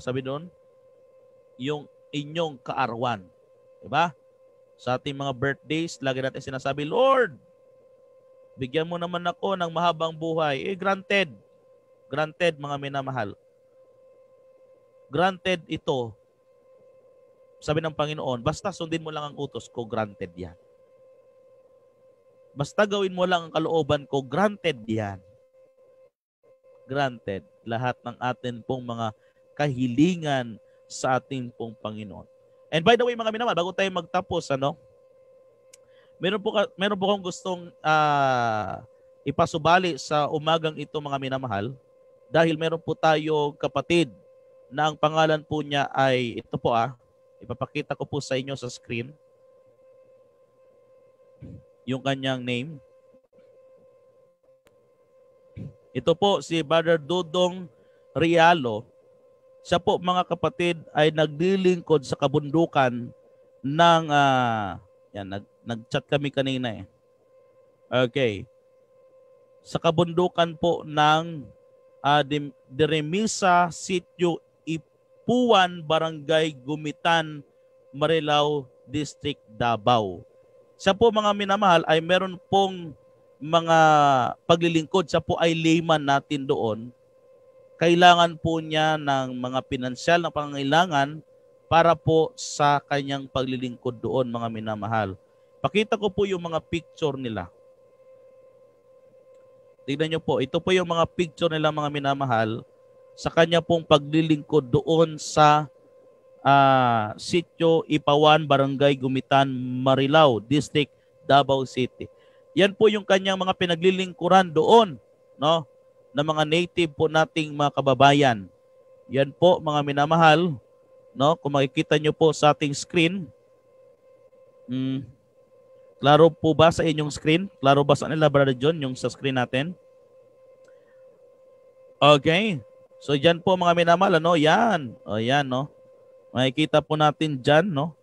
S1: sabi doon, yung inyong kaarawan. Diba? Sa ating mga birthdays, lagi natin sinasabi, Lord, bigyan mo naman ako ng mahabang buhay. Granted. Granted, mga minamahal. Granted ito. Sabi ng Panginoon, basta sundin mo lang ang utos ko, granted yan. Basta gawin mo lang ang kalooban ko, granted yan. Granted. Lahat ng atin pong mga kahilingan sa ating pong Panginoon. And by the way, mga minamahal, bago tayo magtapos, meron po akong gustong ipasubali sa umagang ito, mga minamahal, dahil meron po tayo kapatid na ang pangalan po niya ay, ito po ipapakita ko po sa inyo sa screen, yung kanyang name. Ito po si Brother Dudong Rialo. Siya po mga kapatid ay naglilingkod sa kabundukan ng nag-chat kami kanina eh. Okay. Sa kabundukan po ng Deremisa Sitio Ipuan, Barangay Gumitan, Marilao District, Davao. Siya po mga minamahal ay meron pong mga paglilingkod. Siya po ay layman natin doon. Kailangan po niya ng mga pinansyal na pangangailangan para po sa kanyang paglilingkod doon, mga minamahal. Pakita ko po yung mga picture nila. Tignan nyo po, ito po yung mga picture nila, mga minamahal, sa kanya pong paglilingkod doon sa Sitio Ipawan, Barangay Gumitan, Marilao District, Davao City. Yan po yung kanyang mga pinaglilingkuran doon, no? Na mga native po nating mga kababayan. Yan po mga minamahal, no? Kung makikita nyo po sa ating screen. Klaro po ba sa inyong screen? Klaro ba sa nila, Brother John, yung sa screen natin? Okay. So yan po mga minamahal, no? Yan. O yan, no? Makikita po natin dyan, no?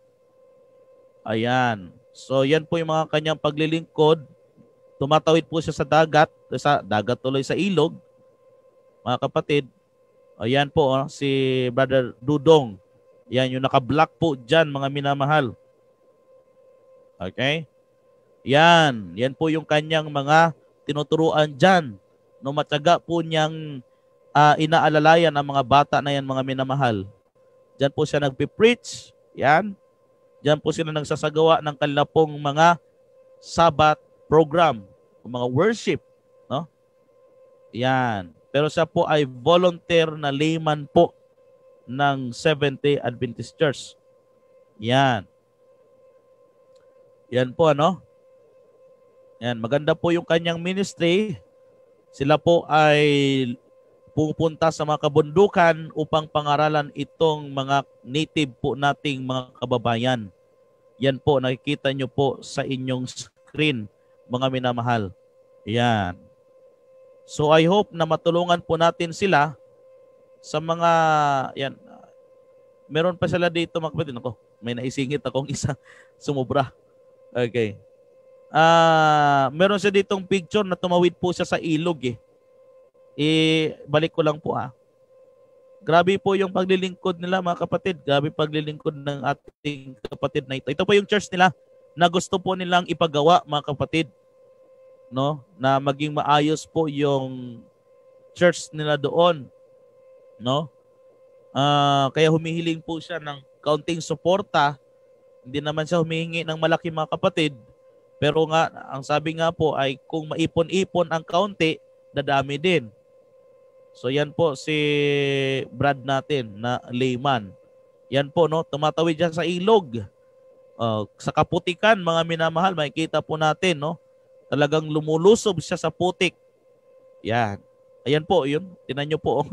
S1: Ayan. So yan po yung mga kanyang paglilingkod. Tumatawid po siya sa dagat tuloy sa ilog. Mga kapatid, ayan po si Brother Dudong. Yan yung naka-black po dyan, mga minamahal. Okay? Yan po yung kanyang mga tinuturuan dyan. No, matyaga po niyang inaalalayan ang mga bata na yan, mga minamahal. Dyan po siya nagpipreach. Yan. Dyan po sila nagsasagawa ng kanila pong mga Sabbath program, mga worship, no? Yan. Pero siya po ay volunteer na layman po ng Seventh-day Adventist Church. Yan. Yan po, ano? Yan, maganda po yung kanyang ministry. Sila po ay pupunta sa mga kabundukan upang pangaralan itong mga native po nating mga kababayan. Yan po, nakikita nyo po sa inyong screen, mga minamahal. Yan. So I hope na matulungan po natin sila sa mga, yan. Meron pa sila dito, mga kapatid. Ako, may naisingit akong isa sumubra. Okay. Meron siya ditong picture na tumawid po siya sa ilog eh. Balik ko lang po Grabe po yung paglilingkod nila, mga kapatid. Grabe paglilingkod ng ating kapatid na ito. Ito po yung church nila na gusto po nilang ipagawa, mga kapatid, no? Na maging maayos po yung church nila doon, no? Kaya humihiling po siya ng kaunting suporta. Hindi naman siya humihingi ng malaki, mga kapatid. Pero nga, ang sabi nga po ay kung maipon-ipon ang kaunti, dadami din. So yan po si Brad natin na layman. Yan po, no? Tumatawid dyan sa ilog. Sa kaputikan, mga minamahal, makikita po natin, no? Talagang lumulusob siya sa putik. Yan. Ayan po, yun. Tingnan nyo po.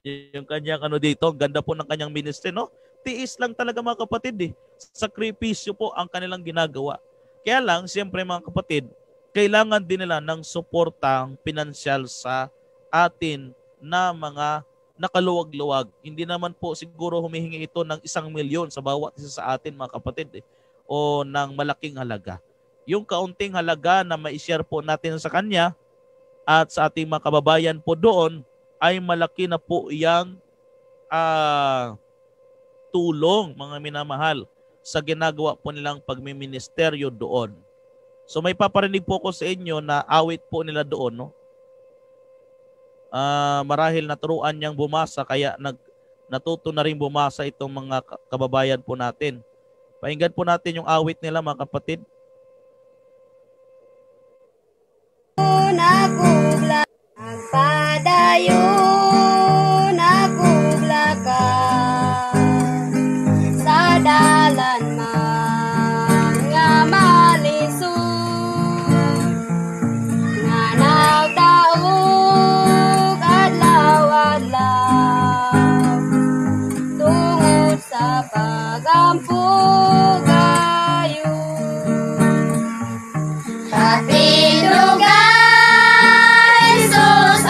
S1: Yung kanyang dito. Ganda po ng kanyang ministry, no? Tiis lang talaga, mga kapatid. Sakripisyo po ang kanilang ginagawa. Kaya lang, siyempre mga kapatid, kailangan din nila ng suportang pinansyal sa atin na mga nakaluwag-luwag. Hindi naman po siguro humihingi ito ng 1 milyon sa bawat isa sa atin, mga kapatid, o ng malaking halaga. Yung kaunting halaga na ma-share po natin sa kanya at sa ating mga kababayan po doon ay malaki na po yung tulong, mga minamahal, sa ginagawa po nilang pagmiministeryo doon. So may paparinig po ko sa inyo na awit po nila doon, no? Marahil naturuan niyang bumasa kaya natuto na rin bumasa itong mga kababayan po natin. Pakinggan po natin yung awit nila, mga kapatid.
S4: Nagubla ang padayo, nagubla ka sa dalan man nga malisod, nga nagtaog adlaw-adlaw tungod sa pagampo kayo. Kapindugay, Jesus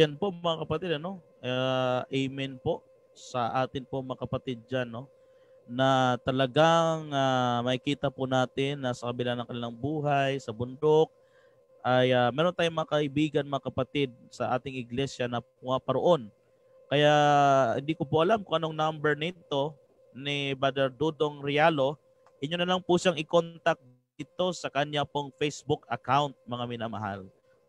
S1: yan po mga kapatid, ano? Amen po sa atin po mga kapatid dyan, no? Na talagang makikita po natin na sa kabila ng kanilang buhay, sa bundok, ay meron tayong mga kaibigan, mga kapatid sa ating iglesia na pumaparoon. Kaya hindi ko po alam kung anong number nito ni Brother Dudong Rialo. Inyo na lang po siyang i-contact dito sa kanya pong Facebook account, mga minamahal.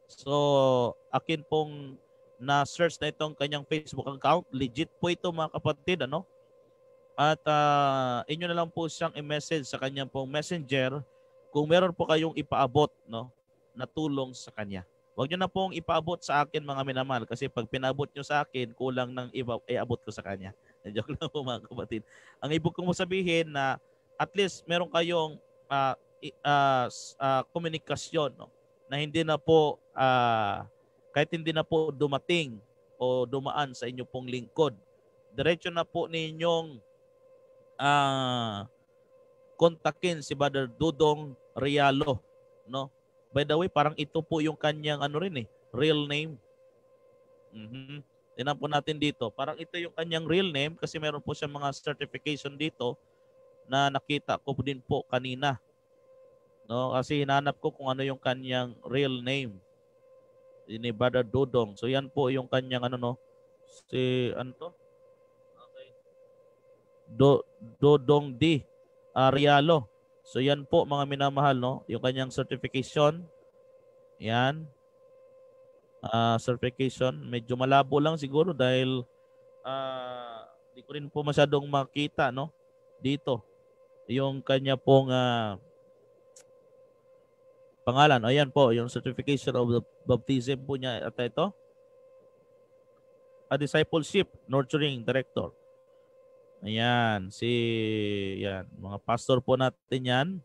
S1: So, akin pong na-search na itong kanyang Facebook account. Legit po ito mga kapatid, ano? At inyo na lang po siyang i-message sa kanyang pong messenger kung meron po kayong ipaabot, no, na tulong sa kanya. Huwag nyo na pong ipaabot sa akin mga minamahal kasi pag pinabot nyo sa akin, kulang ng iabot ko sa kanya. Joke lang po mga kapatid. Ang ibig kong sabihin na at least meron kayong komunikasyon, no, na hindi na po kahit hindi na po dumating o dumaan sa inyo pong lingkod, diretso na po ninyong kontakin si Brother Dudong Rialo, no? By the way, parang ito po yung kanyang real name. Tingnan po natin dito. Parang ito yung kanyang real name kasi meron po siya mga certification dito na nakita ko din po kanina. No, kasi hinanap ko kung ano yung kanyang real name. Ni Brother Dudong. So yan po yung kanyang si ano to? Okay. Dudong D. Rialo. So yan po mga minamahal, no, yung kanyang certification. Yan. Certification, medyo malabo lang siguro dahil di ko rin po masyadong makita, no, dito. Yung kanya pong pangalan. Ayan po, yung certification of the baptism po niya. At ito, a discipleship nurturing director. Ayan, yan, mga pastor po natin yan.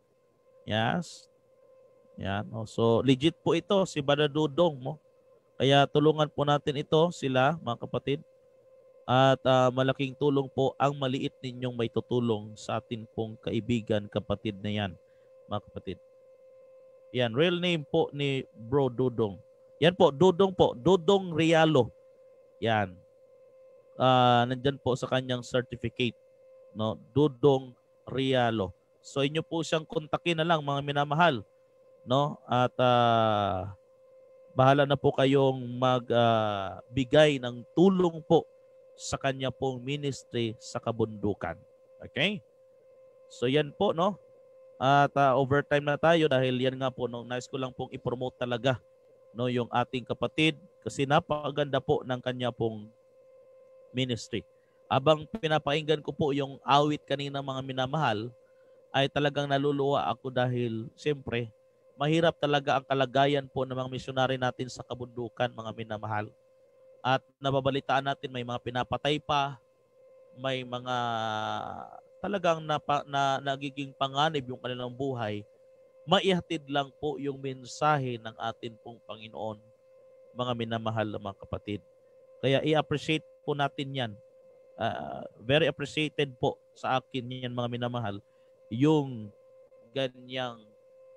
S1: Yes. Yan. So, legit po ito, si Brother Dudong mo. Kaya tulungan po natin ito, sila, mga kapatid. At malaking tulong po ang maliit ninyong may tutulong sa atin pong kaibigan, kapatid na yan, mga kapatid. Yan, real name po ni Bro Dudong. Yan po, Dudong Rialo. Yan. Nandyan po sa kanyang certificate, no, Dudong Rialo. So inyo po siyang kontakin na lang mga minamahal, no, at bahala na po kayong magbigay ng tulong po sa kanya pong ministry sa kabundukan. Okay? So yan po, no. At overtime na tayo dahil yan nga po, no, nais ko lang pong i-promote talaga, no, yung ating kapatid kasi napakaganda po ng kanya pong ministry. Abang pinapakinggan ko po yung awit kanina mga minamahal, ay talagang naluluwa ako dahil siyempre mahirap talaga ang kalagayan po ng mga misyonary natin sa kabundukan, mga minamahal. At nababalitaan natin may mga pinapatay pa, may mga talagang nagiging panganib yung kanilang buhay. Maihatid lang po yung mensahe ng atin pong Panginoon, mga minamahal na mga kapatid. Kaya i-appreciate po natin yan. Very appreciated po sa akin yan, mga minamahal, yung ganyang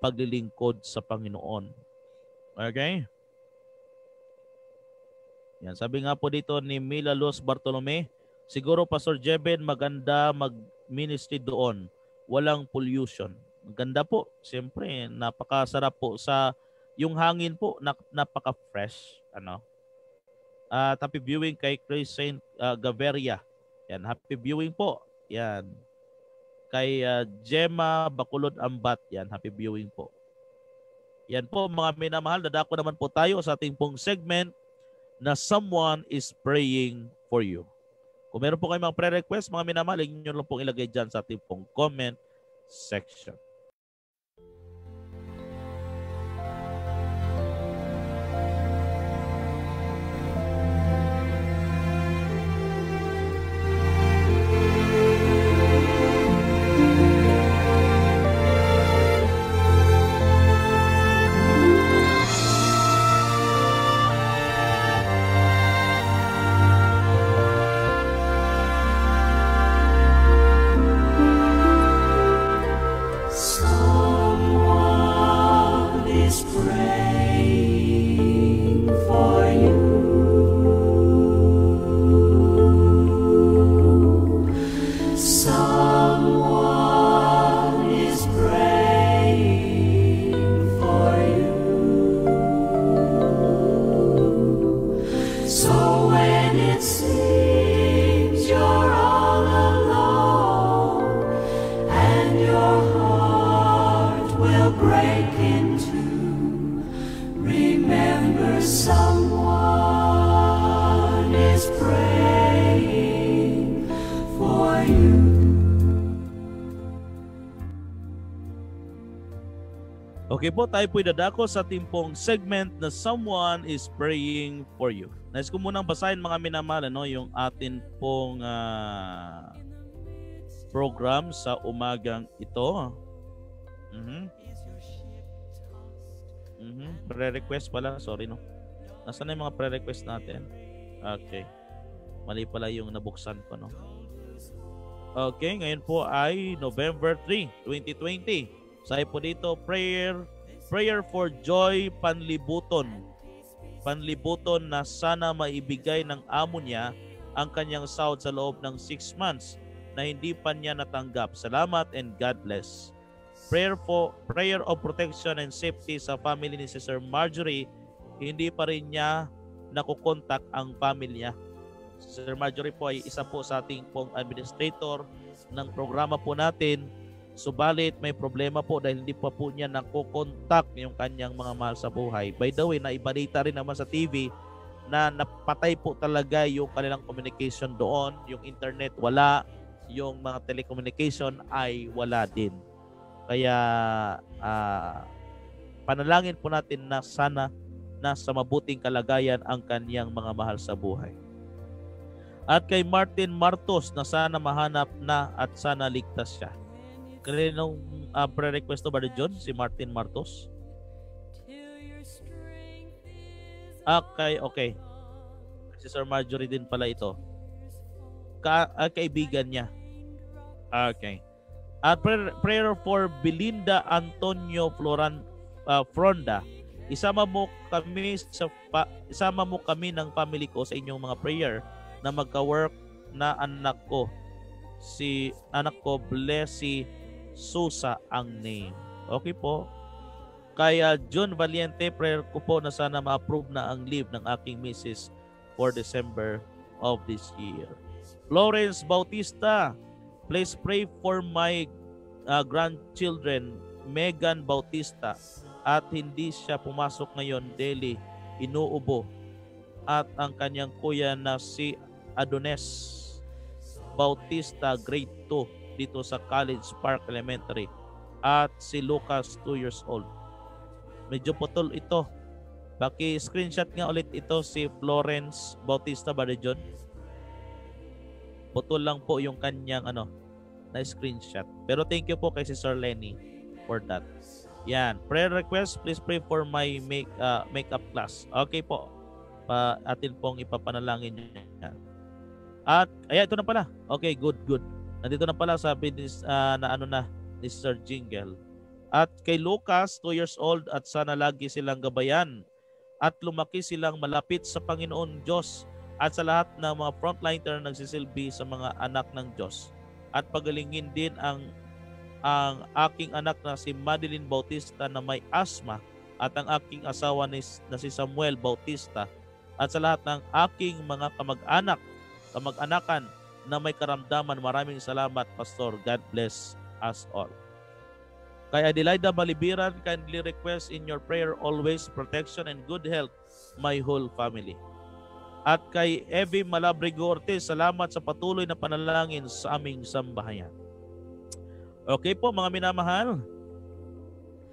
S1: paglilingkod sa Panginoon. Okay? Yan, sabi nga po dito ni Mila Luz Bartolome, siguro Pastor Jeben, maganda mag-ministry doon. Walang pollution. Maganda po. Siyempre, napakasarap po sa yung hangin po, napaka-fresh. Happy viewing kay Chris Saint Gaviria. Yan, happy viewing po. Yan. Kay Gemma Bacolod Ambat. Yan, happy viewing po. Yan po mga minamahal, dadako naman po tayo sa ating pong segment na Someone is Praying for You. Kung meron po kayong mga prayer request, mga minamahal, inyo lang pong ilagay dyan sa ating pong comment section.
S5: and your heart will break in two. Remember, someone is praying for you.
S1: Okay po, tayo po'y dadako sa ating pong segment na Someone is Praying for You. Nais ko munang basahin mga minamahal, yung atin pong program sa umagang ito. Pre-request pala, sorry no. Nasaan na yung mga pre-request natin? Okay. Mali pala yung nabuksan ko, no. Okay, ngayon po ay November 3, 2020. Sabi po dito, prayer for Joy Panlibuton. Panlibuton na sana maibigay ng amo niya ang kanyang sahod sa loob ng 6 months na hindi pa niya natanggap. Salamat and God bless. Prayer of protection and safety sa family ni Sister Marjorie. Hindi pa rin niya nakukontak ang pamilya. Sister Marjorie po ay isa po sa ating pong administrator ng programa po natin. Subalit may problema po dahil hindi pa po niya nakukontak yung kanyang mga mahal sa buhay. By the way, naibalita rin naman sa TV na napatay po talaga yung kanilang communication doon. Yung internet wala, yung mga telecommunication ay wala din. Kaya panalangin po natin na sana nasa mabuting kalagayan ang kanyang mga mahal sa buhay. At kay Martin Martos na sana mahanap na at sana ligtas siya. Kaninong pre-request to ba John? Si Martin Martos? Okay. Si Sir Marjorie din pala ito. Kaibigan niya. Okay. At prayer for Belinda Antonio Fronda. Isama mo kami ng family ko sa inyong mga prayer na magka-work na anak ko. Si anak ko Blessy Susa ang name. Okay po. Kaya John Valiente, prayer ko po na sana ma-approve na ang leave ng aking misis for December of this year. Florence Bautista, please pray for my grandchildren, Megan Bautista, at hindi siya pumasok ngayon daily, inuubo, at ang kanyang kuya na si Adonis Bautista, grade 2, dito sa College Park Elementary, at si Lucas, 2 years old. Medyo putol ito. Paki-screenshot nga ulit ito si Florence Bautista ba John? Putol lang po yung kanyang na screenshot. Pero thank you po kay Sister Lenny for that. Yan. Prayer request, please pray for my makeup class. Okay po. Atin pong ipapanalangin yan. At ito na pala. Okay, good. Nandito na pala sabi ni Sir Jingle. At kay Lucas, 2 years old, at sana lagi silang gabayan at lumaki silang malapit sa Panginoon Diyos at sa lahat ng mga frontliner na nagsisilbi sa mga anak ng Diyos. At pagalingin din ang aking anak na si Madeline Bautista na may asthma at ang aking asawa na si Samuel Bautista at sa lahat ng aking mga kamag-anakan na may karamdaman. Maraming salamat, Pastor. God bless us all. Kay Adelaida Balibiran, kindly request in your prayer always protection and good health my whole family. At kay Evie Malabrigo Ortiz, salamat sa patuloy na panalangin sa aming sambahayan. Okay po mga minamahal,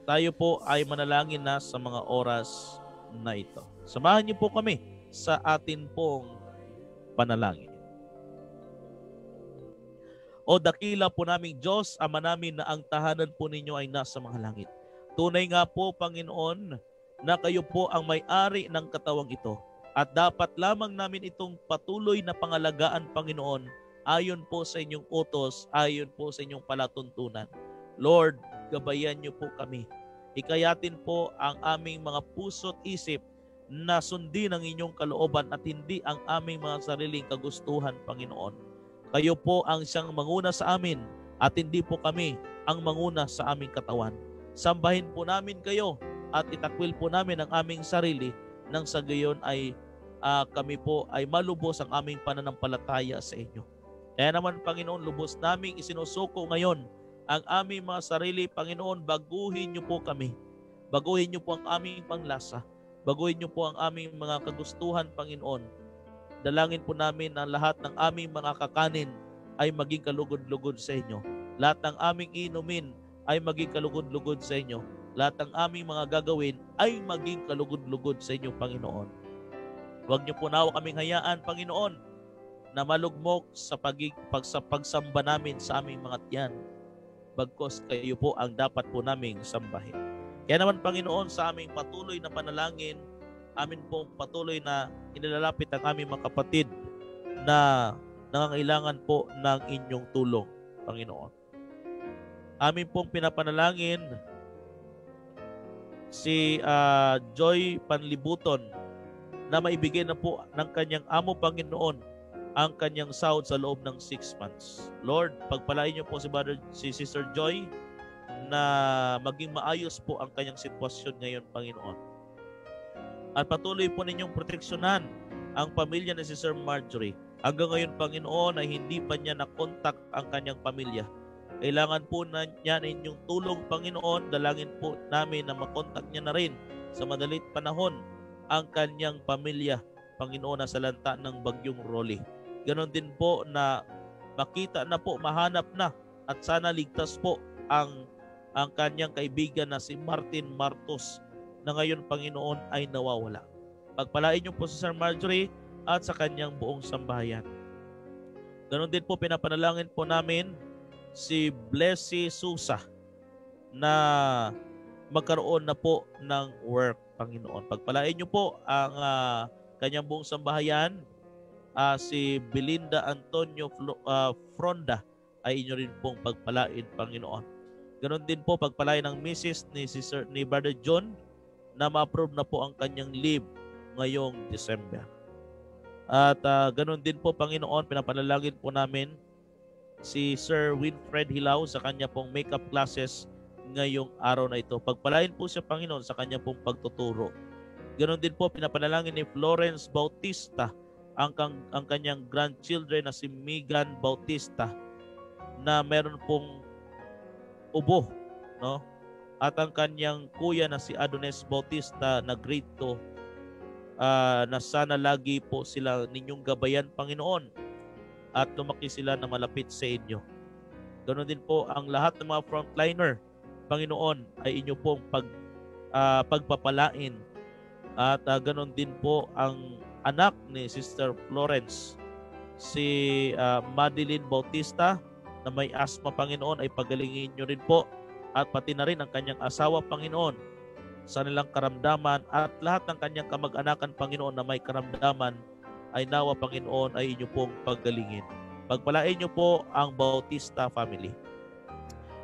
S1: tayo po ay manalangin na sa mga oras na ito. Samahan niyo po kami sa atin pong panalangin. O dakila po naming Diyos, Ama namin, na ang tahanan po ninyo ay nasa mga langit. Tunay nga po, Panginoon, na kayo po ang may-ari ng katawang ito. At dapat lamang namin itong patuloy na pangalagaan, Panginoon, ayon po sa inyong utos, ayon po sa inyong palatuntunan. Lord, gabayan niyo po kami. Ikayatin po ang aming mga puso't isip na sundin ang inyong kalooban at hindi ang aming mga sariling kagustuhan, Panginoon. Kayo po ang siyang manguna sa amin at hindi po kami ang manguna sa aming katawan. Sambahin po namin kayo at itakwil po namin ang aming sarili nang sa gayon ay kami po ay malubos ang aming pananampalataya sa inyo. Kaya naman, Panginoon, lubos naming isinusuko ngayon ang aming mga sarili, Panginoon. Baguhin niyo po kami. Baguhin niyo po ang aming panglasa. Baguhin niyo po ang aming mga kagustuhan, Panginoon. Dalangin po namin na lahat ng aming mga kakanin ay maging kalugod-lugod sa inyo. Lahat ng aming inumin ay maging kalugod-lugod sa inyo. Lahat ng aming mga gagawin ay maging kalugod-lugod sa inyo, Panginoon. Huwag niyo po nawa kaming hayaan, Panginoon, na malugmok sa pagsamba namin sa aming mga tiyan. Bagkos kayo po ang dapat po naming sambahin. Kaya naman, Panginoon, sa aming patuloy na panalangin, amin pong patuloy na inilalapit ang aming mga kapatid na nangangailangan po ng inyong tulong, Panginoon. Amin pong pinapanalangin si Joy Panlibuton na maibigay na po ng kanyang amo, Panginoon, ang kanyang sahod sa loob ng 6 months. Lord, pagpalain niyo po si Sister Joy na maging maayos po ang kanyang sitwasyon ngayon, Panginoon. At patuloy po ninyong proteksyonan ang pamilya ni Sister Marjorie. Hanggang ngayon, Panginoon, ay hindi pa niya nakontak ang kanyang pamilya. Kailangan po niya na inyong tulong, Panginoon. Dalangin po namin na makontak niya na rin sa madalit panahon ang kanyang pamilya, Panginoon, na salanta ng bagyong Rolly. Ganon din po na makita na po, mahanap na at sana ligtas po ang kanyang kaibigan na si Martin Martos na ngayon, Panginoon, ay nawawala. Pagpalain niyo po si Sister Marjorie at sa kanyang buong sambahayan. Ganon din po pinapanalangin po namin si Blessy Susa na magkaroon na po ng work, Panginoon. Pagpalain niyo po ang kanyang buong sambahayan. Si Belinda Antonio Fronda ay inyo rin pong pagpalain, Panginoon. Ganon din po pagpalain ng Mrs. ni Brother John na ma-approve na po ang kanyang leave ngayong December. At ganon din po, Panginoon, pinapanalangin po namin si Sir Winfred Hilaw sa kanya pong makeup classes ngayong araw na ito. Pagpalain po siya, Panginoon, sa kanya pong pagtuturo. Ganon din po pinapanalangin ni Florence Bautista ang kanyang grandchildren na si Megan Bautista na meron pong ubo, no? At ang kanyang kuya na si Adonis Bautista na grade 2, na sana lagi po sila ninyong gabayan, Panginoon, at lumaki sila na malapit sa inyo. Ganoon din po ang lahat ng mga frontliner, Panginoon, ay inyo pong pagpapalain. At ganoon din po ang anak ni Sister Florence, si Madeline Bautista na may asthma, Panginoon, ay pagalingin nyo rin po. At pati na rin ang kanyang asawa, Panginoon, sa nilang karamdaman at lahat ng kanyang kamag-anakan, Panginoon, na may karamdaman ay nawa, Panginoon, ay inyo pong paggalingin. Pagpalain nyo po ang Bautista family.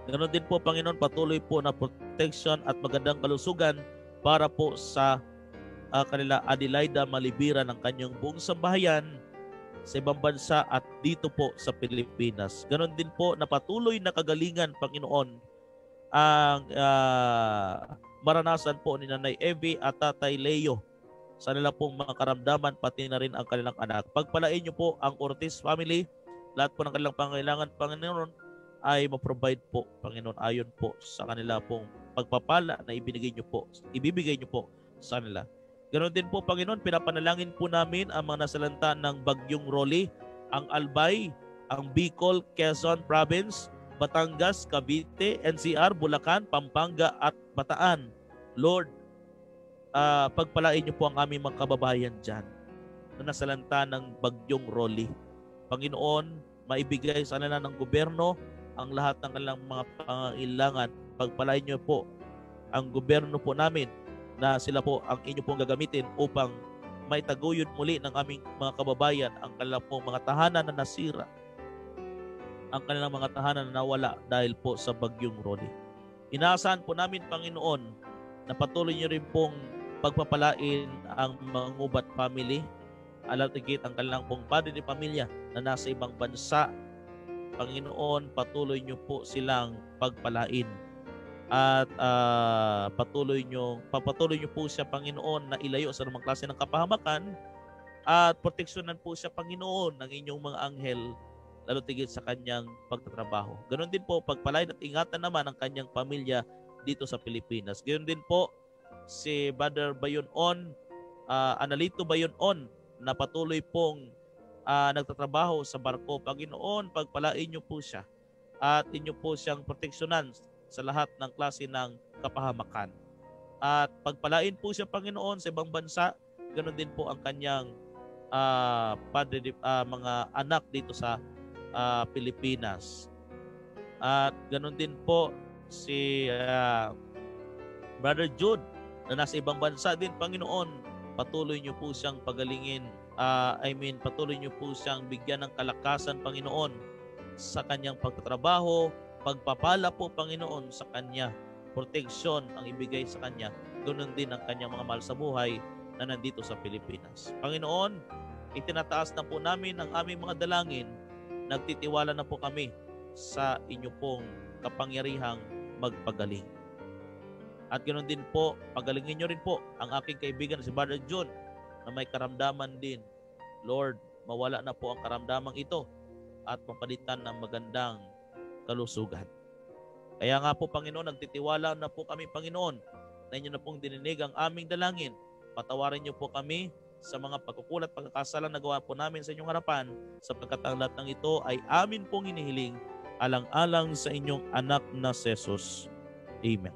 S1: Ganoon din po, Panginoon, patuloy po na protection at magandang kalusugan para po sa kanila Adelaida Malibira ng kanyang buong sambahayan sa ibang bansa at dito po sa Pilipinas. Ganoon din po na patuloy na kagalingan, Panginoon, ang maranasan po ni Nanay Evie at Tatay Leo sa nila pong mga karamdaman, pati na rin ang kanilang anak. Pagpalain niyo po ang Ortiz family. Lahat po ng kanilang pangailangan, Panginoon, ay ma-provide po, Panginoon, ayon po sa kanila pong pagpapala na ibibigay niyo po sa kanila. Ganoon din po, Panginoon, pinapanalangin po namin ang mga nasalanta ng bagyong Rolly, ang Albay, ang Bicol, Quezon Province, Batangas, Cavite, NCR, Bulacan, Pampanga at Bataan. Lord, pagpalain niyo po ang aming mga kababayan dyan na nasalanta ng bagyong Rolly. Panginoon, maibigay sa kanila ng gobyerno ang lahat ng kanilang mga pangailangan. Pagpalain niyo po ang gobyerno po namin na sila po ang inyo pong gagamitin upang maitaguyod muli ng aming mga kababayan ang kanilang pong mga tahanan na nasira, ang kanilang mga tahanan na nawala dahil po sa bagyong Rolly. Inaasahan po namin, Panginoon, na patuloy niyo rin pong pagpapalain ang Mangubat family, alatigit ang kanilang pong padre de pamilya na nasa ibang bansa. Panginoon, patuloy niyo po silang pagpalain. At papatuloy niyo po siya, Panginoon, na ilayo sa anumang klase ng kapahamakan at proteksyonan po siya, Panginoon, ng inyong mga anghel lalo tigit sa kanyang pagtatrabaho. Ganon din po, pagpalain at ingatan naman ang kanyang pamilya dito sa Pilipinas. Ganon din po si Brother Bayonon, Analito Bayonon, na patuloy pong nagtatrabaho sa barko. Panginoon, pagpalain niyo po siya at inyo po siyang proteksyonan sa lahat ng klase ng kapahamakan. At pagpalain po siya, Panginoon, sa ibang bansa. Ganon din po ang kanyang mga anak dito sa Pilipinas. At ganon din po si Brother Jude na nasa ibang bansa din, Panginoon. Patuloy niyo po siyang pagalingin. Patuloy niyo po siyang bigyan ng kalakasan, Panginoon, sa kanyang pagtatrabaho, pagpapala po, Panginoon, sa kanya. Proteksyon ang ibigay sa kanya. Ganon din ang kanyang mga mahal sa buhay na nandito sa Pilipinas. Panginoon, itinataas na po namin ang aming mga dalangin. Nagtitiwala na po kami sa inyo pong kapangyarihang magpagaling. At ganoon din po, pagalingin nyo rin po ang aking kaibigan si Brother John na may karamdaman din. Lord, mawala na po ang karamdamang ito at mapalitan ng magandang kalusugan. Kaya nga po, Panginoon, nagtitiwala na po kami, Panginoon, na inyo na pong dininig ang aming dalangin. Patawarin niyo po kami sa mga pagkukulat, pagkakasalan na gawa po namin sa inyong harapan, sapagkat ang lahat ng ito ay amin pong hinihiling alang-alang sa inyong anak na Jesus. Amen.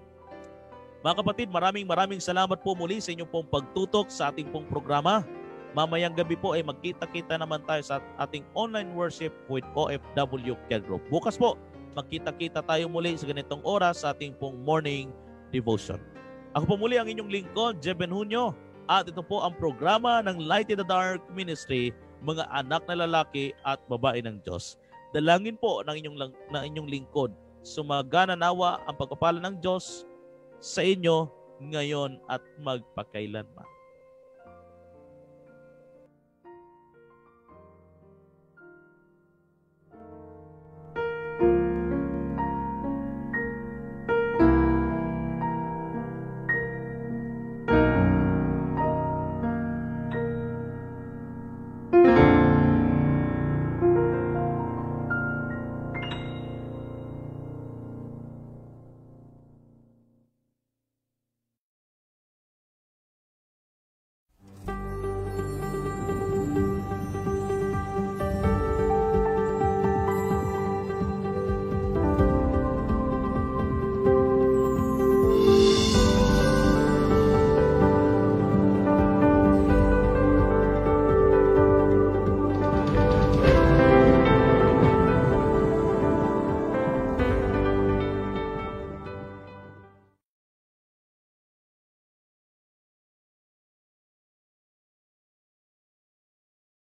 S1: Mga kapatid, maraming salamat po muli sa inyong pong pagtutok sa ating pong programa. Mamayang gabi po ay magkita-kita naman tayo sa ating online worship with OFW Care Group. Bukas po, magkita-kita tayo muli sa ganitong oras sa ating pong morning devotion. Ako po muli ang inyong lingkod, Jeben Junio, at ito po ang programa ng Light in the Dark Ministry, mga anak na lalaki at babae ng Diyos. Dalangin po ng inyong lingkod. Sumagana nawa ang pagpapala ng Diyos sa inyo ngayon at magpakailanman.